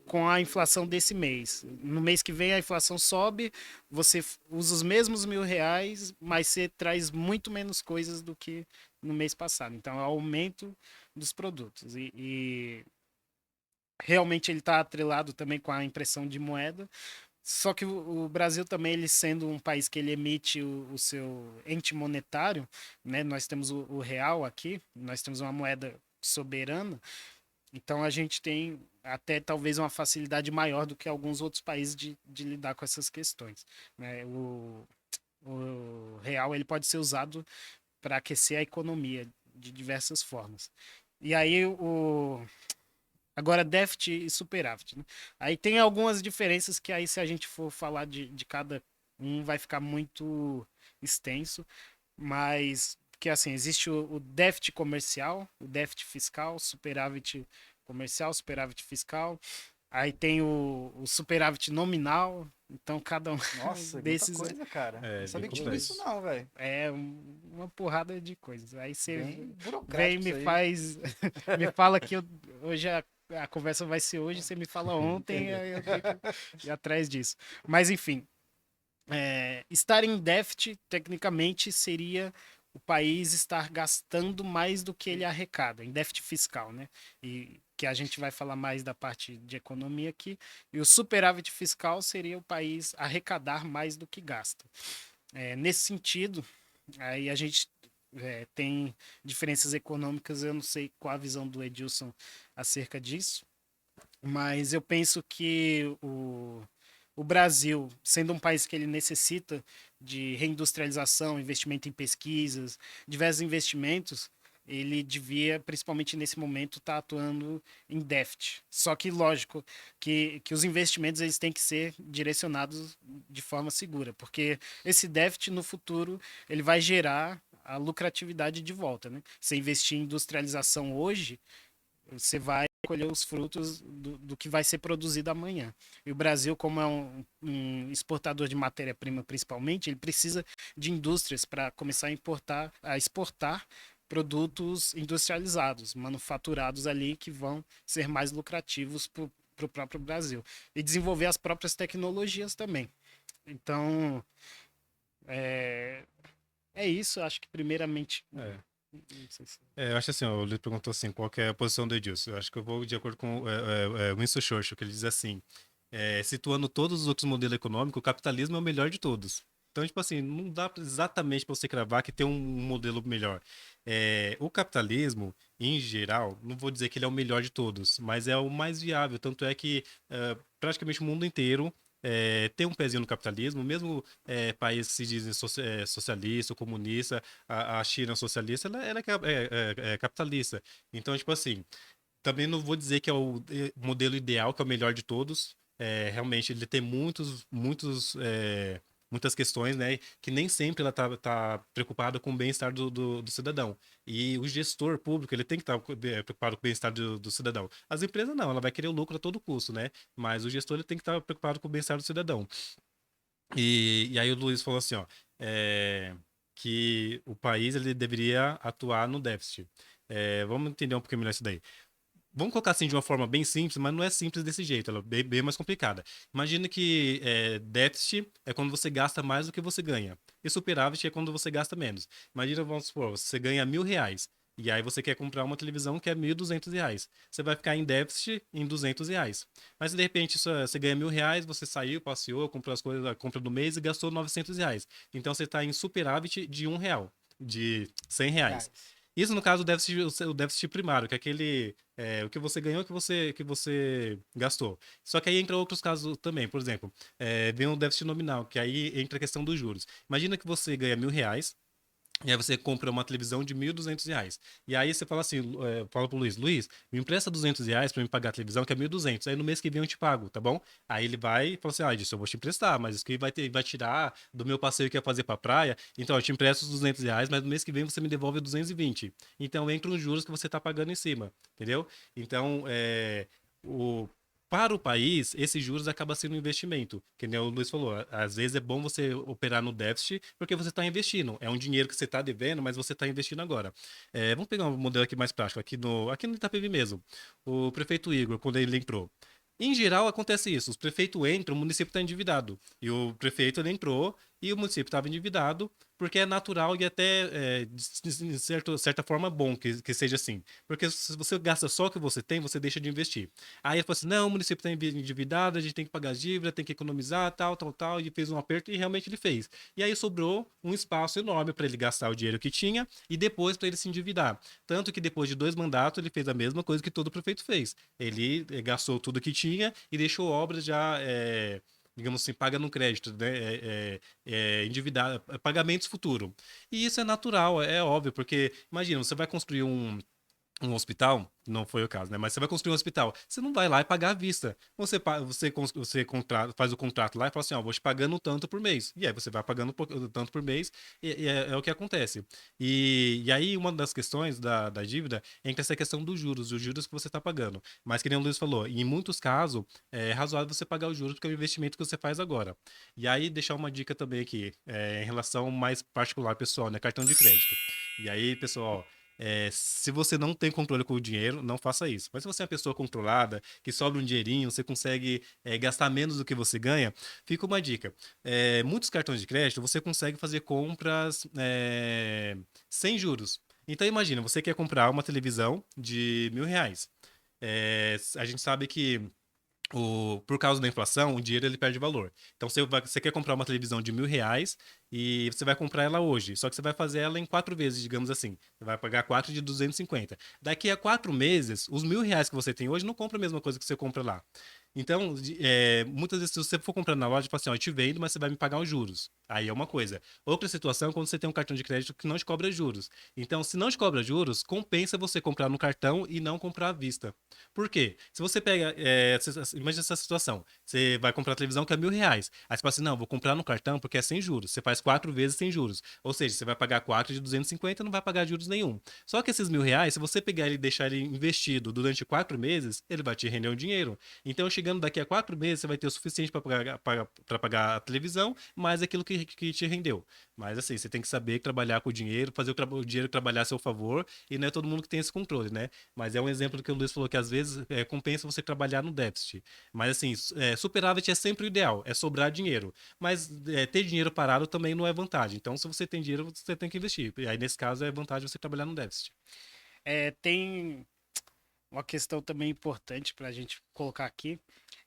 com a inflação desse mês. No mês que vem a inflação sobe, você usa os mesmos R$ 1.000, mas você traz muito menos coisas do que no mês passado. Então é o aumento dos produtos. E realmente ele está atrelado também com a impressão de moeda. Só que o Brasil também, ele sendo um país que ele emite o seu ente monetário, né? Nós temos o real aqui, nós temos uma moeda soberana, então a gente tem até talvez uma facilidade maior do que alguns outros países de lidar com essas questões, né? O real ele pode ser usado para aquecer a economia de diversas formas. E aí agora déficit e superávit, né? Aí tem algumas diferenças que aí se a gente for falar de cada um vai ficar muito extenso, mas que assim, existe o déficit comercial, o déficit fiscal, superávit comercial, superávit fiscal. Aí tem o superávit nominal. Então, cada um Nossa, muita desses coisa, cara. Não Bem sabia que tinha isso complexo. não, velho. é uma porrada de coisas. Aí você Bem vem e burocrático me isso aí. faz, me fala que hoje a conversa vai ser hoje, você me fala ontem, aí eu tenho que ir atrás disso. Mas, enfim, estar em déficit, tecnicamente, seria o país estar gastando mais do que ele arrecada, em déficit fiscal, né? E que a gente vai falar mais da parte de economia aqui. E o superávit fiscal seria o país arrecadar mais do que gasta. Nesse sentido, aí a gente tem diferenças econômicas, eu não sei qual a visão do Edilson acerca disso, mas eu penso que o Brasil, sendo um país que ele necessita de reindustrialização, investimento em pesquisas, diversos investimentos, ele devia, principalmente nesse momento, estar atuando em déficit. Só que, lógico, que os investimentos eles têm que ser direcionados de forma segura, porque esse déficit no futuro ele vai gerar a lucratividade de volta, né? Você investir em industrialização hoje, você vai colher os frutos do que vai ser produzido amanhã. E o Brasil, como é um exportador de matéria-prima principalmente, ele precisa de indústrias para começar a exportar produtos industrializados, manufaturados ali, que vão ser mais lucrativos para o próprio Brasil. E desenvolver as próprias tecnologias também. Então, é isso. Acho que primeiramente. É. Não sei se... Eu acho assim, ó, ele perguntou assim, qual que é a posição do Edilson? Eu acho que eu vou de acordo com Winston Churchill, que ele diz assim, situando todos os outros modelos econômicos, o capitalismo é o melhor de todos. Então, tipo assim, não dá exatamente para você cravar que tem um modelo melhor. O capitalismo, em geral, não vou dizer que ele é o melhor de todos, mas é o mais viável. Tanto é que praticamente o mundo inteiro tem um pezinho no capitalismo, mesmo países que se dizem socialista ou comunista, a China socialista, ela é capitalista. Então, tipo assim, também não vou dizer que é o modelo ideal, que é o melhor de todos. Realmente, ele tem muitas questões, né? Que nem sempre ela tá preocupada com o bem-estar do cidadão. E o gestor público, ele tem que estar preocupado com o bem-estar do cidadão. As empresas não, ela vai querer o lucro a todo custo, né? Mas o gestor, ele tem que estar preocupado com o bem-estar do cidadão. E aí o Luiz falou assim, ó, que o país, ele deveria atuar no déficit. Vamos entender um pouquinho melhor isso daí. Vamos colocar assim de uma forma bem simples, mas não é simples desse jeito, ela é bem mais complicada. Imagina que déficit é quando você gasta mais do que você ganha. E superávit é quando você gasta menos. Imagina, vamos supor, você ganha R$ 1.000. E aí você quer comprar uma televisão que é R$ 1.200. Você vai ficar em déficit em R$ 200. Mas de repente você ganha R$ 1.000, você saiu, passeou, comprou as coisas, a compra do mês e gastou R$ 900. Então você está em superávit de R$ 1, de R$ 100. Reais. Isso, no caso, o déficit primário, que é aquele. O que você ganhou, que você gastou. Só que aí entra outros casos também. Por exemplo, vem o déficit nominal, que aí entra a questão dos juros. Imagina que você ganha R$ 1.000. E aí você compra uma televisão de R$ 1.200. E aí você fala assim, fala pro Luiz, Luiz, me empresta R$ 200 para me pagar a televisão, que é 1.200. Aí no mês que vem eu te pago, tá bom? Aí ele vai e fala assim, disso eu vou te emprestar, mas isso que vai tirar do meu passeio que ia fazer pra praia. Então eu te empresto os R$ 200, mas no mês que vem você me devolve 220. Então entra os juros que você tá pagando em cima, entendeu? Então, o para o país, esses juros acaba sendo um investimento. Que nem o Luiz falou, às vezes é bom você operar no déficit porque você está investindo. É um dinheiro que você está devendo, mas você está investindo agora. Vamos pegar um modelo aqui mais prático, aqui no Itapevi mesmo. O prefeito Igor, quando ele entrou. Em geral, acontece isso. Os prefeitos entram, o município está endividado. E o prefeito ele entrou e o município estava endividado, porque é natural e até, de certa forma, bom que seja assim. Porque se você gasta só o que você tem, você deixa de investir. Aí ele falou assim: não, o município está endividado, a gente tem que pagar as dívidas, tem que economizar, tal, tal, tal. E fez um aperto e realmente ele fez. E aí sobrou um espaço enorme para ele gastar o dinheiro que tinha e depois para ele se endividar. Tanto que depois de 2 mandatos ele fez a mesma coisa que todo prefeito fez. Ele gastou tudo que tinha e deixou obras já. Digamos assim, paga no crédito, né? Endividado, pagamentos futuro. E isso é natural, é óbvio, porque imagina, você vai construir um hospital, não foi o caso, né? Mas você vai construir um hospital, você não vai lá e pagar à vista. Faz o contrato lá e fala assim, ó, vou te pagando tanto por mês. E aí você vai pagando tanto por mês e é o que acontece. E aí uma das questões da dívida entra essa questão dos juros que você está pagando. Mas que nem o Luiz falou, em muitos casos é razoável você pagar os juros porque é o investimento que você faz agora. E aí deixar uma dica também aqui, em relação mais particular, pessoal, né? Cartão de crédito. E aí, pessoal, se você não tem controle com o dinheiro, não faça isso. Mas se você é uma pessoa controlada, que sobra um dinheirinho, você consegue gastar menos do que você ganha, fica uma dica. Muitos cartões de crédito você consegue fazer compras sem juros. Então imagina, você quer comprar uma televisão de R$ 1.000. A gente sabe que por causa da inflação, o dinheiro ele perde valor. Então você quer comprar uma televisão de R$ 1.000 e você vai comprar ela hoje. Só que você vai fazer ela em 4 vezes, digamos assim. Você vai pagar 4 de 250. Daqui a 4 meses, os R$ 1.000 que você tem hoje não compra a mesma coisa que você compra lá. Então, muitas vezes, se você for comprar na loja, fala assim, ó, eu te vendo, mas você vai me pagar os juros. Aí é uma coisa. Outra situação é quando você tem um cartão de crédito que não te cobra juros. Então, se não te cobra juros, compensa você comprar no cartão e não comprar à vista. Por quê? Se você pega, imagina essa situação, você vai comprar televisão que é R$ 1.000, aí você fala assim, não, vou comprar no cartão porque é sem juros, você faz 4 vezes sem juros, ou seja, você vai pagar 4 de 250 e não vai pagar juros nenhum. Só que esses R$ 1.000, se você pegar ele e deixar ele investido durante 4 meses, ele vai te render um dinheiro. Então, chegando daqui a 4 meses, você vai ter o suficiente para pagar a televisão, mais aquilo que te rendeu. Mas assim, você tem que saber trabalhar com o dinheiro, fazer o dinheiro trabalhar a seu favor, e não é todo mundo que tem esse controle, né? Mas é um exemplo que o Luiz falou que às vezes compensa você trabalhar no déficit. Mas assim, superávit é sempre o ideal, é sobrar dinheiro. Mas ter dinheiro parado também não é vantagem. Então, se você tem dinheiro, você tem que investir. E aí, nesse caso, é vantagem você trabalhar no déficit. Tem uma questão também importante para a gente colocar aqui,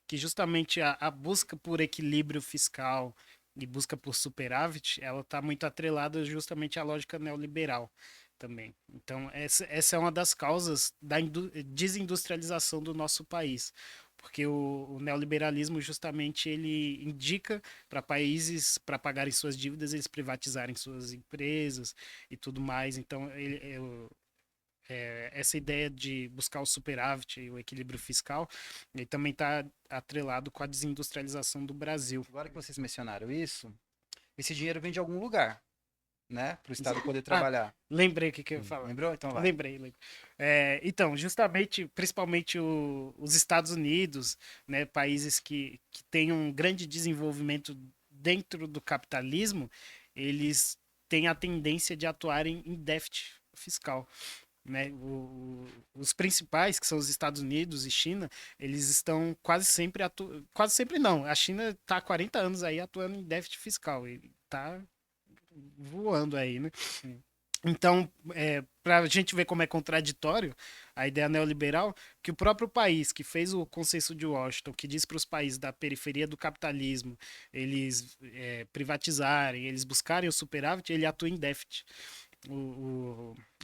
que justamente a busca por equilíbrio fiscal, e busca por superávit, ela está muito atrelada justamente à lógica neoliberal também. Então, essa é uma das causas da desindustrialização do nosso país. Porque o neoliberalismo justamente ele indica para países, para pagarem suas dívidas, eles privatizarem suas empresas e tudo mais. Então, essa ideia de buscar o superávit e o equilíbrio fiscal, ele também está atrelado com a desindustrialização do Brasil. Agora que vocês mencionaram isso, esse dinheiro vem de algum lugar, né? Para o Estado poder Ah, trabalhar. lembrei o que eu ia falar. Lembrou? Então vai. Lembrei. Então, justamente, principalmente os Estados Unidos, né, países que têm um grande desenvolvimento dentro do capitalismo, eles têm a tendência de atuarem em déficit fiscal. Né? Os principais, que são os Estados Unidos e China, eles estão quase sempre quase sempre não. A China está há 40 anos aí atuando em déficit fiscal e está voando aí, né? Então, para a gente ver como é contraditório a ideia neoliberal, que o próprio país que fez o Consenso de Washington, que diz para os países da periferia do capitalismo eles privatizarem, eles buscarem o superávit, ele atua em déficit.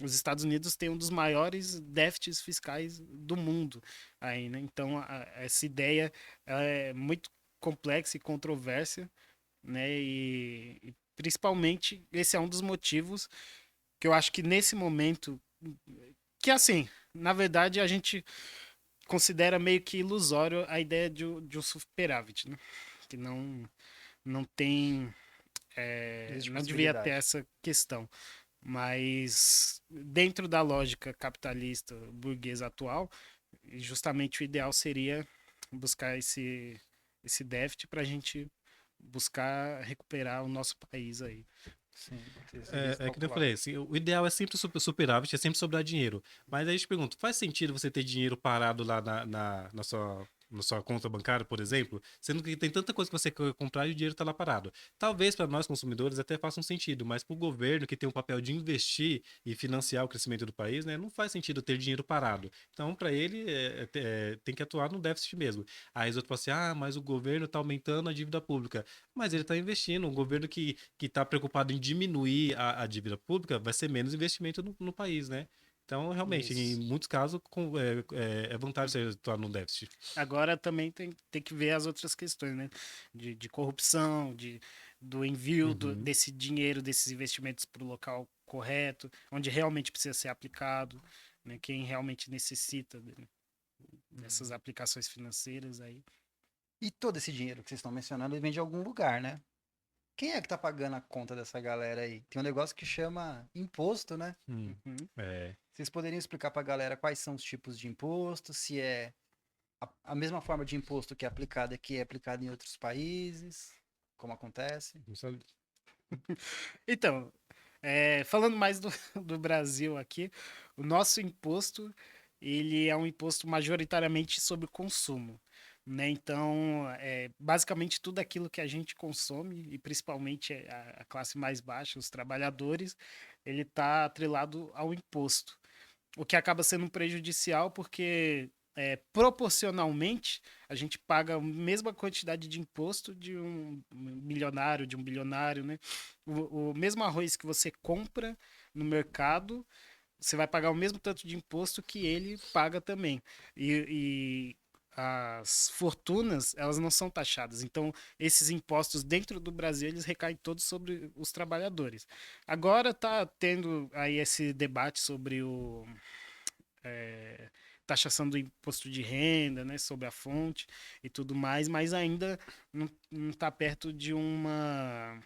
Os Estados Unidos têm um dos maiores déficits fiscais do mundo aí, né? Então, essa ideia é muito complexa e controversa, né? E principalmente esse é um dos motivos que eu acho que nesse momento, que assim, na verdade a gente considera meio que ilusório a ideia de um superávit, né? Que não tem, Existe não devia ter possibilidade. essa questão. Mas dentro da lógica capitalista burguesa atual, justamente o ideal seria buscar esse déficit para a gente buscar recuperar o nosso país aí. Sim, esse risco É que nem eu calculado. falei, assim, o ideal é sempre superávit, é sempre sobrar dinheiro. Mas aí eu te pergunto, faz sentido você ter dinheiro parado lá na sua conta bancária, por exemplo, sendo que tem tanta coisa que você quer comprar e o dinheiro está lá parado? Talvez para nós consumidores até faça um sentido, mas para o governo que tem o papel de investir e financiar o crescimento do país, né, não faz sentido ter dinheiro parado. Então, para ele, tem que atuar no déficit mesmo. Aí os outros falam assim, ah, mas o governo está aumentando a dívida pública. Mas ele está investindo. Um governo que está preocupado em diminuir a dívida pública vai ser menos investimento no país, né? Então, realmente, em Isso. muitos casos, é vantagem você atuar no déficit. Agora também tem que ver as outras questões, né? De corrupção, do envio Uhum. desse dinheiro, desses investimentos para o local correto, onde realmente precisa ser aplicado, né? Quem realmente necessita dessas aplicações financeiras aí. E todo esse dinheiro que vocês estão mencionando, ele vem de algum lugar, né? Quem é que tá pagando a conta dessa galera aí? Tem um negócio que chama imposto, né? Uhum. É. Vocês poderiam explicar pra galera quais são os tipos de imposto, se é a mesma forma de imposto que é aplicada aqui é aplicada em outros países, como acontece? Então, falando mais do Brasil aqui, o nosso imposto, ele é um imposto majoritariamente sobre consumo, né? Então, basicamente tudo aquilo que a gente consome, e principalmente a classe mais baixa, os trabalhadores, ele está atrelado ao imposto, o que acaba sendo prejudicial porque proporcionalmente a gente paga a mesma quantidade de imposto de um milionário, de um bilionário, né? O mesmo arroz que você compra no mercado, você vai pagar o mesmo tanto de imposto que ele paga também. E as fortunas, elas não são taxadas. Então, esses impostos dentro do Brasil, eles recaem todos sobre os trabalhadores. Agora está tendo aí esse debate sobre taxação do imposto de renda, né, sobre a fonte e tudo mais, mas ainda não está perto de uma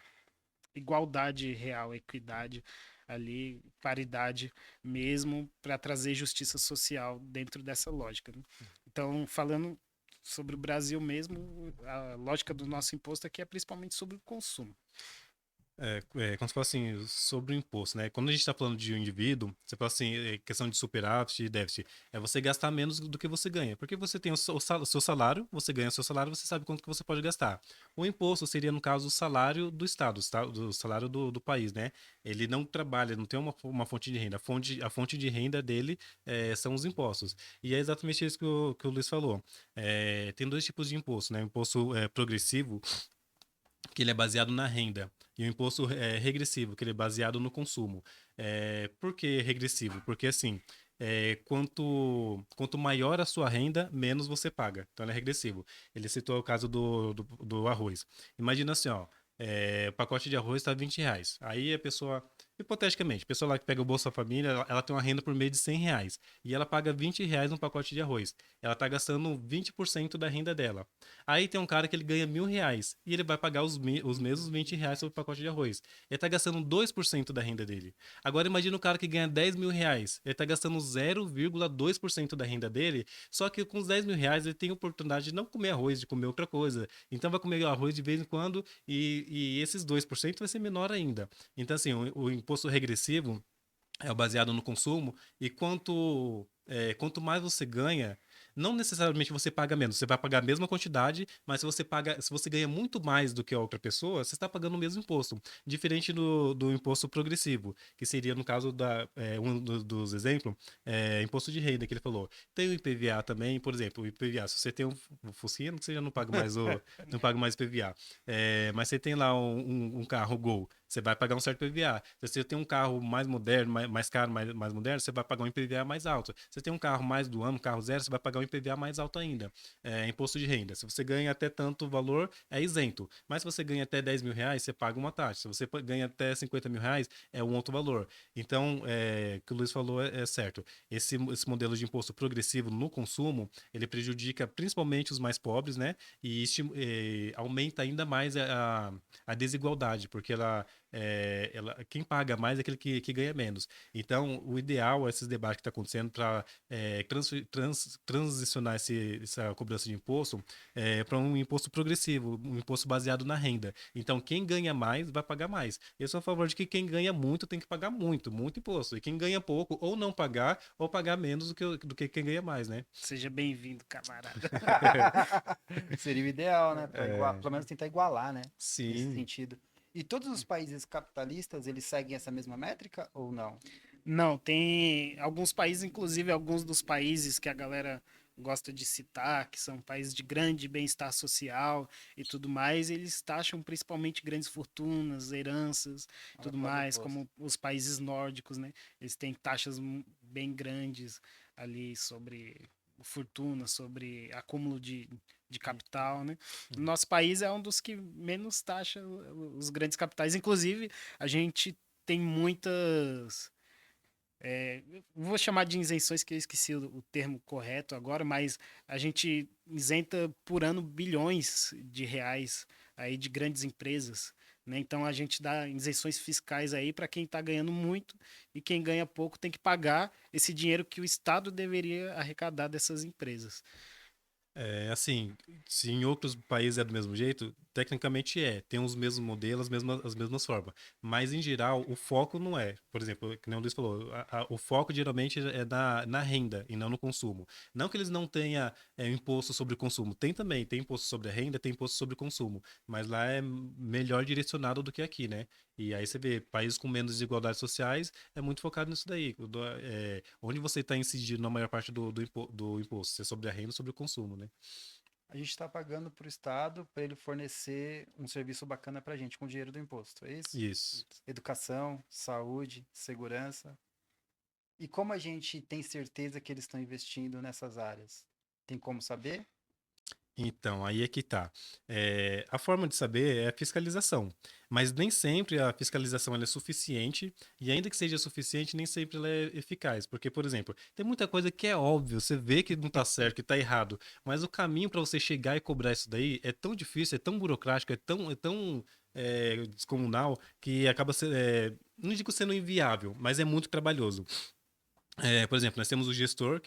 igualdade real, equidade ali, paridade mesmo, para trazer justiça social dentro dessa lógica. Né? Então, falando sobre o Brasil mesmo, a lógica do nosso imposto aqui é principalmente sobre o consumo. Quando você fala assim, sobre o imposto, né? Quando a gente está falando de um indivíduo, você fala assim, questão de superávit e déficit, é você gastar menos do que você ganha. Porque você tem o seu salário, você ganha o seu salário, você sabe quanto que você pode gastar. O imposto seria, no caso, o salário do Estado, do salário do país, né? Ele não trabalha, não tem uma fonte de renda. A fonte de renda dele são os impostos. E é exatamente isso que o Luiz falou. Tem dois tipos de imposto, né? O imposto progressivo que ele é baseado na renda, e o imposto regressivo, que ele é baseado no consumo. Por que regressivo? Porque assim, quanto maior a sua renda, menos você paga. Então ele é regressivo. Ele citou o caso do arroz. Imagina assim, ó, o pacote de arroz está R$ 20. Aí a pessoa, hipoteticamente, a pessoa lá que pega o Bolsa Família, ela tem uma renda por mês de R$ 100. E ela paga R$ 20 no pacote de arroz. Ela está gastando 20% da renda dela. Aí tem um cara que ele ganha R$ 1.000 e ele vai pagar os mesmos R$ 20 sobre o pacote de arroz. Ele está gastando 2% da renda dele. Agora imagina o cara que ganha R$ 10.000. Ele está gastando 0,2% da renda dele, só que com os R$ 10.000 ele tem a oportunidade de não comer arroz, de comer outra coisa. Então vai comer arroz de vez em quando e esses 2% vai ser menor ainda. Então assim, o imposto regressivo é baseado no consumo e quanto mais você ganha, não necessariamente você paga menos, você vai pagar a mesma quantidade, mas se você ganha muito mais do que a outra pessoa, você está pagando o mesmo imposto. Diferente do imposto progressivo, que seria, no caso dos exemplos, imposto de renda que ele falou. Tem o IPVA também, por exemplo, o IPVA, se você tem um Fusquinha, você já não paga mais não paga mais IPVA. Mas você tem lá um carro Gol, você vai pagar um certo IPVA. Se você tem um carro mais moderno, mais caro, mais moderno, você vai pagar um IPVA mais alto. Se você tem um carro mais do ano, um carro zero, você vai pagar um IPVA mais alto ainda. Imposto de renda. Se você ganha até tanto valor, é isento. Mas se você ganha até R$ 10.000, você paga uma taxa. Se você ganha até R$ 50.000, é um outro valor. Então, o que o Luiz falou é certo. Esse modelo de imposto progressivo no consumo, ele prejudica principalmente os mais pobres, né? E aumenta ainda mais a desigualdade, porque quem paga mais é aquele que ganha menos. Então, o ideal é esses debates que estão acontecendo para transicionar essa cobrança de imposto para um imposto progressivo, um imposto baseado na renda. Então, quem ganha mais vai pagar mais. Eu sou a favor de que quem ganha muito tem que pagar muito, muito imposto. E quem ganha pouco, ou não pagar, ou pagar menos do que quem ganha mais, né? Seja bem-vindo, camarada. Seria o ideal, né? Pelo menos tentar igualar, né? Nesse Sim. sentido. E todos os países capitalistas, eles seguem essa mesma métrica ou não? Não, tem alguns países, inclusive alguns dos países que a galera gosta de citar, que são países de grande bem-estar social e tudo mais, eles taxam principalmente grandes fortunas, heranças, Olha tudo a prova do mais, imposto. como os países nórdicos, né? Eles têm taxas bem grandes ali sobre fortuna, sobre acúmulo de capital, né? O nosso país é um dos que menos taxa os grandes capitais. Inclusive, a gente tem muitas vou chamar de isenções, que eu esqueci o termo correto agora, mas a gente isenta por ano bilhões de reais aí de grandes empresas, né? Então a gente dá isenções fiscais aí para quem está ganhando muito e quem ganha pouco tem que pagar esse dinheiro que o Estado deveria arrecadar dessas empresas. Assim, se em outros países é do mesmo jeito, tecnicamente tem os mesmos modelos, as mesmas formas. Mas, em geral, o foco não é. Por exemplo, que nem o Luiz falou, o foco geralmente é na renda e não no consumo. Não que eles não tenham imposto sobre o consumo. Tem também, tem imposto sobre a renda, tem imposto sobre o consumo. Mas lá é melhor direcionado do que aqui, né? E aí você vê, países com menos desigualdades sociais é muito focado nisso daí. Onde você está incidindo na maior parte do imposto, se é sobre a renda ou sobre o consumo, né? A gente está pagando para o Estado para ele fornecer um serviço bacana para a gente com o dinheiro do imposto, é isso? Isso. Educação, saúde, segurança. E como a gente tem certeza que eles estão investindo nessas áreas? Tem como saber? Então, aí é que tá. A forma de saber é a fiscalização, mas nem sempre a fiscalização ela é suficiente, e ainda que seja suficiente, nem sempre ela é eficaz. Porque, por exemplo, tem muita coisa que é óbvio, você vê que não tá certo, que tá errado, mas o caminho para você chegar e cobrar isso daí é tão difícil, é tão burocrático, é tão descomunal, que acaba sendo, não digo sendo inviável, mas é muito trabalhoso. Por exemplo, nós temos o gestor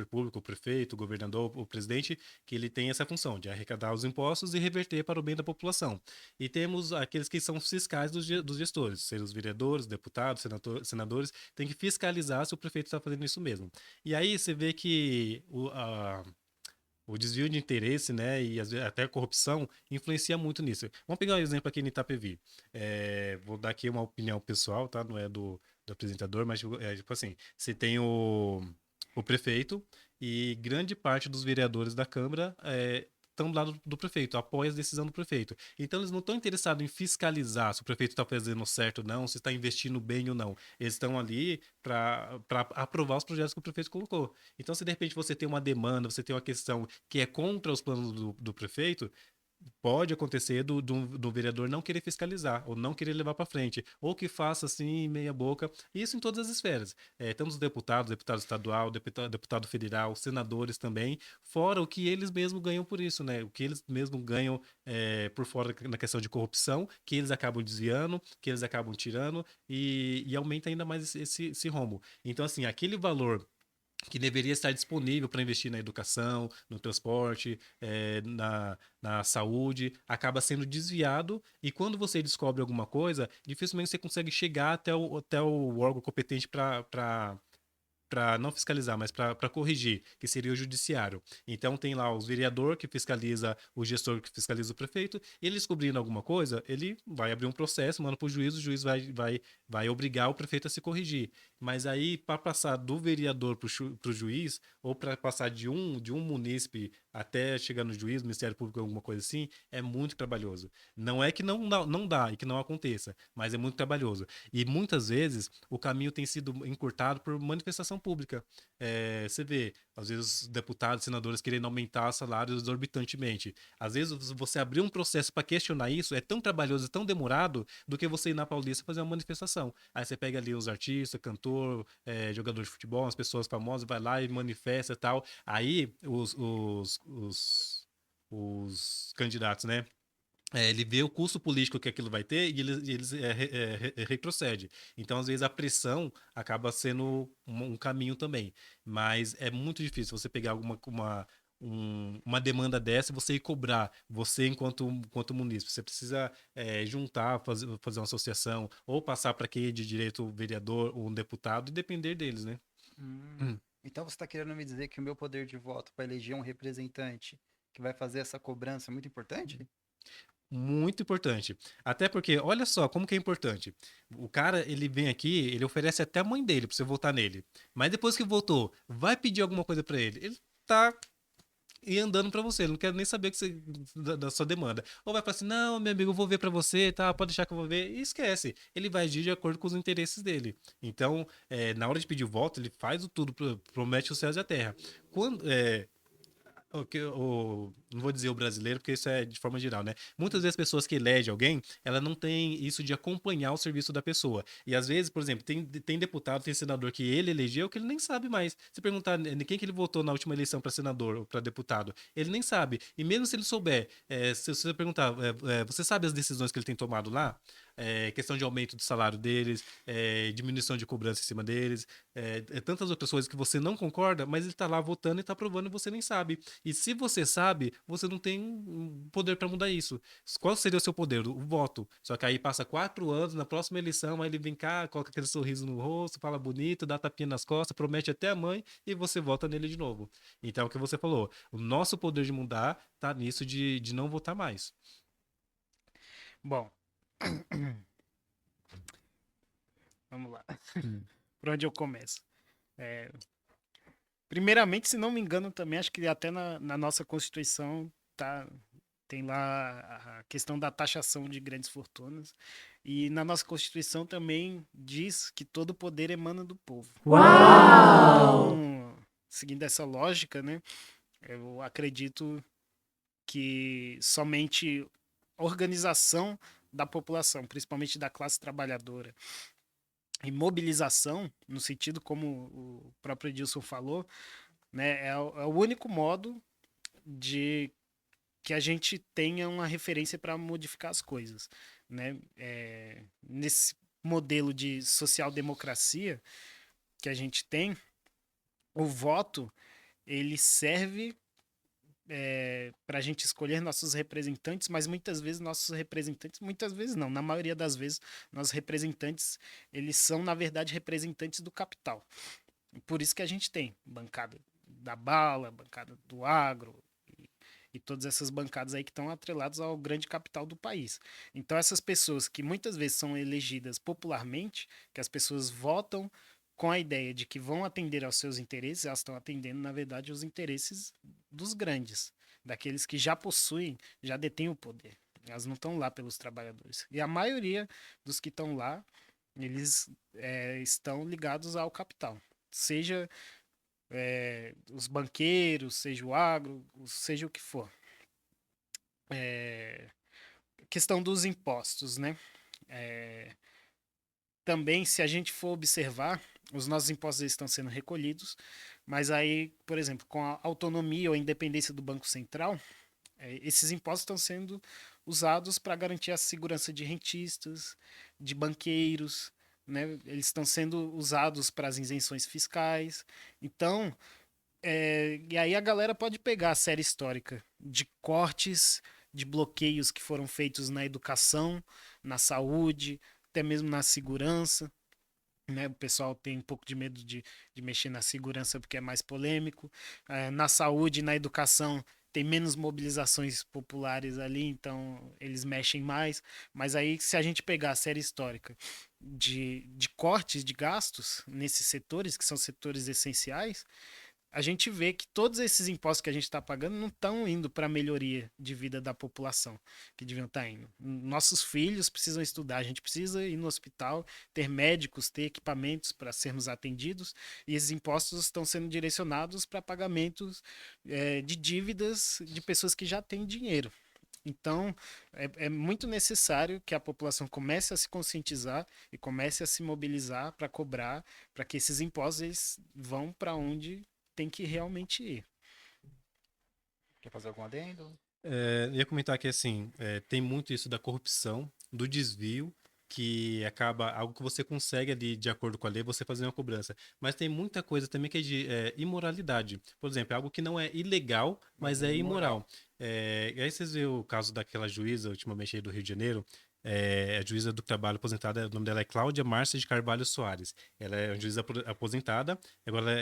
público, o prefeito, o governador, o presidente, que ele tem essa função de arrecadar os impostos e reverter para o bem da população. E temos aqueles que são fiscais dos gestores, sejam os vereadores, deputados, senadores, tem que fiscalizar se o prefeito está fazendo isso mesmo. E aí você vê que o desvio de interesse, né, e às vezes até a corrupção influencia muito nisso. Vamos pegar um exemplo aqui em Itapevi. Vou dar aqui uma opinião pessoal, tá? Não é do apresentador, mas tipo assim, você tem o prefeito e grande parte dos vereadores da Câmara estão do lado do prefeito, apoiam a decisão do prefeito. Então eles não estão interessados em fiscalizar se o prefeito está fazendo certo ou não, se está investindo bem ou não. Eles estão ali para aprovar os projetos que o prefeito colocou. Então, se de repente você tem uma demanda, você tem uma questão que é contra os planos do prefeito, pode acontecer do vereador não querer fiscalizar, ou não querer levar para frente, ou que faça assim, meia boca, isso em todas as esferas. Tanto os deputados, deputado estadual, deputado federal, senadores também, fora o que eles mesmos ganham por isso, né? O que eles mesmos ganham por fora na questão de corrupção, que eles acabam desviando, que eles acabam tirando, e aumenta ainda mais esse rombo. Então, assim, aquele valor que deveria estar disponível para investir na educação, no transporte, na saúde, acaba sendo desviado. E quando você descobre alguma coisa, dificilmente você consegue chegar até o órgão competente para não fiscalizar, mas para corrigir, que seria o judiciário. Então tem lá os vereador que fiscaliza, o gestor que fiscaliza o prefeito, ele descobrindo alguma coisa, ele vai abrir um processo, manda para o juiz vai obrigar o prefeito a se corrigir. Mas aí, para passar do vereador para o juiz, ou para passar de um munícipe até chegar no juiz, Ministério Público, alguma coisa assim, é muito trabalhoso. Não é que não dá e que não aconteça, mas é muito trabalhoso. E muitas vezes o caminho tem sido encurtado por manifestação pública. Você vê, às vezes, deputados, senadores querendo aumentar salários exorbitantemente. Às vezes, você abrir um processo para questionar isso é tão trabalhoso, tão demorado, do que você ir na Paulista fazer uma manifestação. Aí você pega ali os artistas, cantor, jogador de futebol, as pessoas famosas, vai lá e manifesta e tal. Aí os candidatos, né? Ele vê o custo político que aquilo vai ter e eles retrocede. Então, às vezes, a pressão acaba sendo um caminho também. Mas é muito difícil você pegar uma demanda dessa e você ir cobrar, você enquanto munícipe. Você precisa juntar, fazer uma associação, ou passar para quem é de direito, o vereador ou um deputado, e depender deles, né? Hum. Então você está querendo me dizer que o meu poder de voto para eleger um representante que vai fazer essa cobrança é muito importante? Muito importante. Até porque, olha só como que é importante. O cara, ele vem aqui, ele oferece até a mãe dele pra você votar nele. Mas depois que votou, vai pedir alguma coisa pra ele. Ele tá e andando pra você, ele não quer nem saber da sua demanda. Ou vai falar assim: não, meu amigo, eu vou ver pra você, tá? Pode deixar que eu vou ver. E esquece. Ele vai agir de acordo com os interesses dele. Então, na hora de pedir voto, ele faz o tudo, promete os céus e a terra. Quando, não vou dizer o brasileiro, porque isso é de forma geral, né? Muitas vezes as pessoas que elegem alguém, ela não tem isso de acompanhar o serviço da pessoa. E às vezes, por exemplo, tem deputado, tem senador que ele elegeu que ele nem sabe mais. Se perguntar quem que ele votou na última eleição para senador ou para deputado, ele nem sabe. E mesmo se ele souber, se você perguntar, você sabe as decisões que ele tem tomado lá? Questão de aumento do salário deles, diminuição de cobrança em cima deles, tantas outras coisas que você não concorda, mas ele tá lá votando e tá aprovando e você nem sabe. E se você sabe, você não tem poder para mudar isso. Qual seria o seu poder? O voto. Só que aí passa 4 anos, na próxima eleição, aí ele vem cá, coloca aquele sorriso no rosto, fala bonito, dá tapinha nas costas, promete até a mãe e você vota nele de novo. Então, é o que você falou. O nosso poder de mudar tá nisso de não votar mais. Bom, vamos lá. Por onde eu começo? É, primeiramente, se não me engano, também acho que até na nossa Constituição tem lá a questão da taxação de grandes fortunas. E na nossa Constituição também diz que todo poder emana do povo. Uau! Então, seguindo essa lógica, né, eu acredito que somente organização da população, principalmente da classe trabalhadora, e mobilização, no sentido como o próprio Edilson falou, né, é o único modo de que a gente tenha uma referência para modificar as coisas, né? Nesse modelo de social-democracia que a gente tem, o voto ele serve para a gente escolher nossos representantes, mas muitas vezes nossos representantes, muitas vezes não, na maioria das vezes, nossos representantes, eles são, na verdade, representantes do capital. Por isso que a gente tem bancada da bala, bancada do agro, e todas essas bancadas aí que estão atreladas ao grande capital do país. Então essas pessoas que muitas vezes são elegidas popularmente, que as pessoas votam com a ideia de que vão atender aos seus interesses, elas estão atendendo, na verdade, os interesses dos grandes, daqueles que já possuem, já detêm o poder. Elas não estão lá pelos trabalhadores. E a maioria dos que estão lá, eles estão ligados ao capital. Seja os banqueiros, seja o agro, seja o que for. Questão dos impostos, né? Também, se a gente for observar, os nossos impostos estão sendo recolhidos, mas aí, por exemplo, com a autonomia ou a independência do Banco Central, esses impostos estão sendo usados para garantir a segurança de rentistas, de banqueiros, né? Eles estão sendo usados para as isenções fiscais. Então, e aí a galera pode pegar a série histórica de cortes, de bloqueios que foram feitos na educação, na saúde, até mesmo na segurança. Né? O pessoal tem um pouco de medo de mexer na segurança porque é mais polêmico. Na saúde e na educação tem menos mobilizações populares ali, então eles mexem mais. Mas aí, se a gente pegar a série histórica de cortes de gastos nesses setores, que são setores essenciais, a gente vê que todos esses impostos que a gente está pagando não estão indo para a melhoria de vida da população, que deviam estar indo. Nossos filhos precisam estudar, a gente precisa ir no hospital, ter médicos, ter equipamentos para sermos atendidos, e esses impostos estão sendo direcionados para pagamentos de dívidas de pessoas que já têm dinheiro. Então, é muito necessário que a população comece a se conscientizar e comece a se mobilizar para cobrar, para que esses impostos vão para onde tem que realmente ir. Quer fazer algum adendo? Eu ia comentar que, assim, tem muito isso da corrupção, do desvio, que acaba algo que você consegue ali, de acordo com a lei, você fazer uma cobrança. Mas tem muita coisa também que é de imoralidade. Por exemplo, algo que não é ilegal, mas é imoral. E aí vocês vêem o caso daquela juíza, ultimamente aí do Rio de Janeiro, a juíza do trabalho aposentada, o nome dela é Cláudia Márcia de Carvalho Soares. Ela é uma juíza aposentada, agora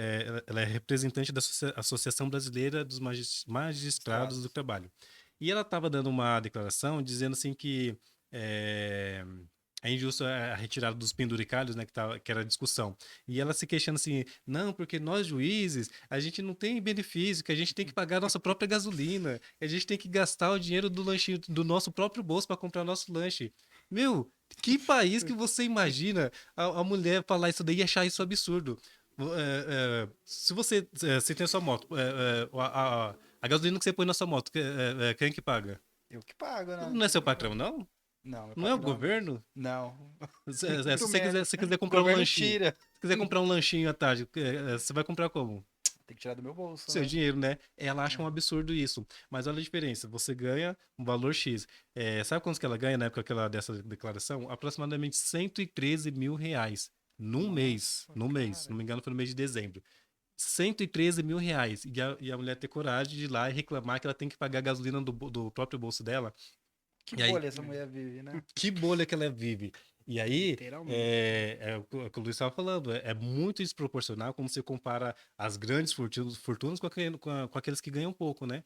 ela é representante da Associação Brasileira dos Magistrados do Trabalho. E ela estava dando uma declaração dizendo assim que é injusto a retirada dos penduricalhos, né, que era a discussão. E ela se queixando assim, não, porque nós juízes, a gente não tem benefício, que a gente tem que pagar a nossa própria gasolina, que a gente tem que gastar o dinheiro do lanchinho do nosso próprio bolso para comprar nosso lanche. Meu, que país que você imagina a mulher falar isso daí e achar isso absurdo? Se você tem a sua moto, a gasolina que você põe na sua moto, quem é que paga? Eu que pago, né? Não é seu patrão, não? Não, meu Não é o patrão governo? não. Se Muito você menos. quiser O comprar um governo lanchinho, tira. se quiser comprar um lanchinho à tarde, você vai comprar como? Tem que tirar do meu bolso, Seu né? dinheiro, né? Ela acha um absurdo isso. Mas olha a diferença. Você ganha um valor X. Sabe quanto que ela ganha na época dessa declaração? Aproximadamente 113 mil reais. Num mês. Nossa, Num mês. Se cara. não me engano, foi no mês de dezembro. 113 mil reais. E a mulher ter coragem de ir lá e reclamar que ela tem que pagar a gasolina do próprio bolso dela. Que E aí, bolha essa mulher vive, né? que bolha que ela vive. E aí, Literalmente. é o que o Luiz estava falando, é muito desproporcional quando você compara as grandes fortunas com aqueles que ganham pouco, né?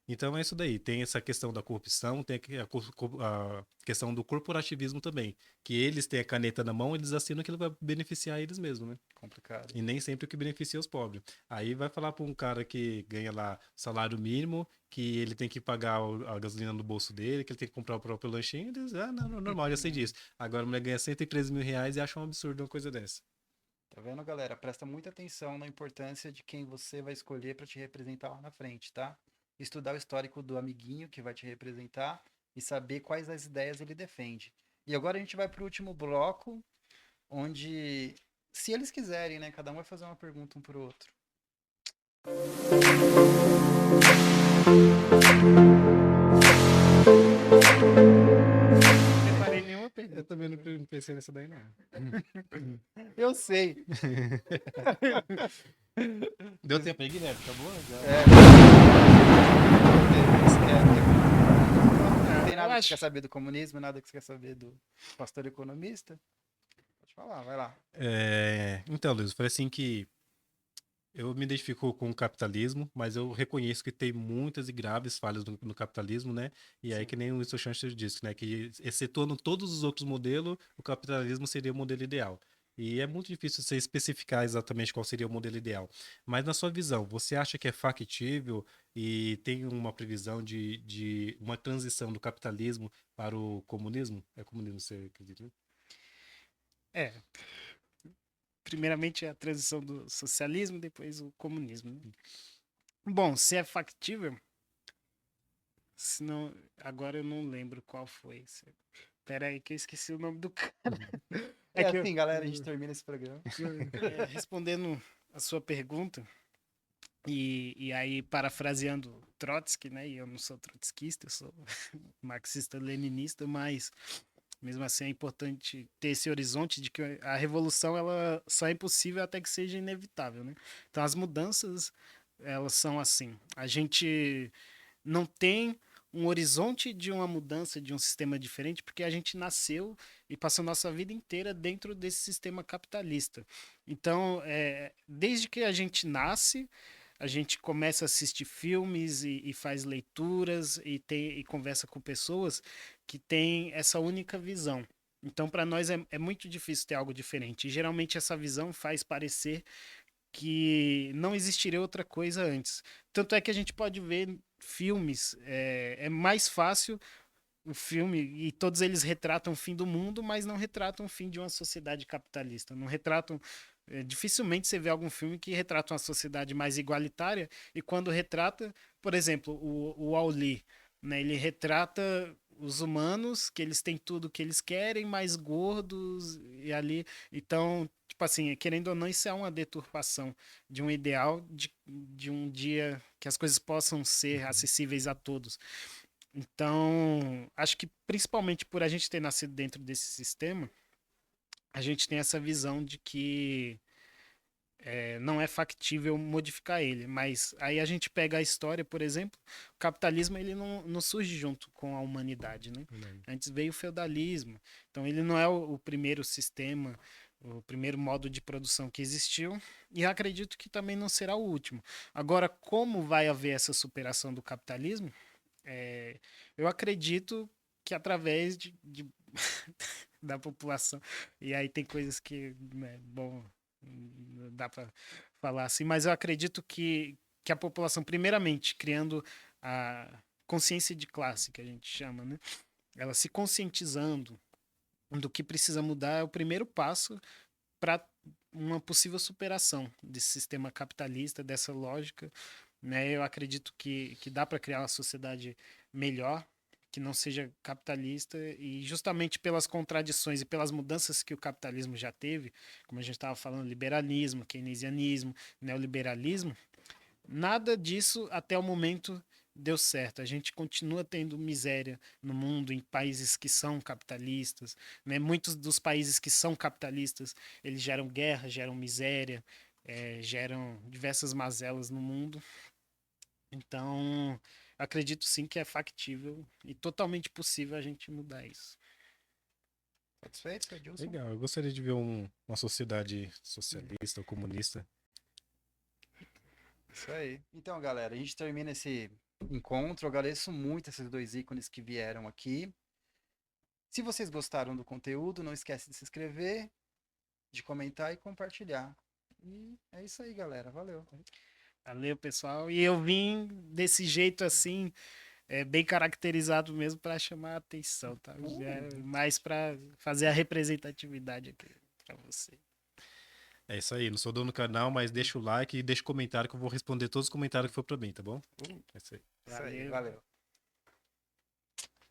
Então é isso daí. Tem essa questão da corrupção, tem a questão do corporativismo também. Que eles têm a caneta na mão, eles assinam que ele vai beneficiar eles mesmos, né? Complicado. E nem sempre o que beneficia os pobres. Aí vai falar para um cara que ganha lá salário mínimo, que ele tem que pagar a gasolina no bolso dele, que ele tem que comprar o próprio lanchinho, e diz, não, normal, já sei disso. Agora a mulher ganha 113 mil reais e acha um absurdo uma coisa dessa. Tá vendo, galera? Presta muita atenção na importância de quem você vai escolher para te representar lá na frente, tá? Estudar o histórico do amiguinho que vai te representar e saber quais as ideias ele defende. E agora a gente vai pro último bloco, onde, se eles quiserem, né? Cada um vai fazer uma pergunta um pro outro. Não preparei nenhuma pergunta. Eu também não pensei nessa daí, não. Eu sei. Deu tempo aí, Guilherme? Acabou? Já. Não tem Eu nada que acho- você quer saber do comunismo, nada que você quer saber do pastor economista? Pode falar, vai lá. Então, Luiz, foi assim que eu me identifico com o capitalismo, mas eu reconheço que tem muitas e graves falhas no capitalismo, né? E aí, Sim. que nem o Winston Churchill disse, né? Que excetuando todos os outros modelos, o capitalismo seria o modelo ideal. E é muito difícil você especificar exatamente qual seria o modelo ideal. Mas na sua visão, você acha que é factível e tem uma previsão de uma transição do capitalismo para o comunismo? É comunismo, você acredita? É, primeiramente a transição do socialismo, depois o comunismo, né? Bom, se é factível, se não, agora eu não lembro qual foi. Pera aí que eu esqueci o nome do cara. É que assim, galera, a gente termina esse programa. respondendo a sua pergunta, e aí parafraseando Trotsky, né? E eu não sou trotskista, eu sou marxista-leninista, mas mesmo assim é importante ter esse horizonte de que a revolução ela só é impossível até que seja inevitável, né? Então as mudanças, elas são assim. A gente não tem um horizonte de uma mudança de um sistema diferente, porque a gente nasceu e passou nossa vida inteira dentro desse sistema capitalista. Então, desde que a gente nasce, a gente começa a assistir filmes e faz leituras e conversa com pessoas que têm essa única visão. Então, para nós é muito difícil ter algo diferente. E geralmente essa visão faz parecer que não existiria outra coisa antes. Tanto é que a gente pode ver filmes, é mais fácil o filme, e todos eles retratam o fim do mundo, mas não retratam o fim de uma sociedade capitalista. Não retratam. Dificilmente você vê algum filme que retrata uma sociedade mais igualitária, e quando retrata, por exemplo, o Wall-E, né, ele retrata os humanos, que eles têm tudo que eles querem, mais gordos, e ali. Então, tipo assim, querendo ou não, isso é uma deturpação de um ideal de um dia que as coisas possam ser acessíveis a todos. Então, acho que principalmente por a gente ter nascido dentro desse sistema, a gente tem essa visão de que não é factível modificar ele. Mas aí a gente pega a história, por exemplo, o capitalismo ele não surge junto com a humanidade, né? Antes veio o feudalismo. Então ele não é o primeiro sistema, o primeiro modo de produção que existiu, e acredito que também não será o último. Agora, como vai haver essa superação do capitalismo? Eu acredito que através da população. E aí tem coisas que, né, bom, não dá para falar assim, mas eu acredito que a população, primeiramente, criando a consciência de classe, que a gente chama, né? Ela se conscientizando do que precisa mudar é o primeiro passo para uma possível superação desse sistema capitalista, dessa lógica, né? Eu acredito que dá para criar uma sociedade melhor, que não seja capitalista, e justamente pelas contradições e pelas mudanças que o capitalismo já teve, como a gente estava falando, liberalismo, keynesianismo, neoliberalismo, nada disso até o momento deu certo. A gente continua tendo miséria no mundo, em países que são capitalistas, né? Muitos dos países que são capitalistas, eles geram guerra, geram miséria, geram diversas mazelas no mundo. Então, acredito sim que é factível e totalmente possível a gente mudar isso. Satisfeito, Edilson? Legal, eu gostaria de ver uma sociedade socialista ou comunista. Isso aí. Então, galera, a gente termina esse encontro. Eu agradeço muito esses dois ícones que vieram aqui. Se vocês gostaram do conteúdo, não esquece de se inscrever, de comentar e compartilhar. E é isso aí, galera. Valeu. Valeu, pessoal. E eu vim desse jeito assim, bem caracterizado mesmo para chamar a atenção, tá? Mais para fazer a representatividade aqui para você. É isso aí, não sou dono do canal, mas deixa o like e deixa o comentário que eu vou responder todos os comentários que for pra mim, tá bom? É isso aí. Isso aí, Valeu. valeu.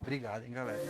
Obrigado, hein, galera.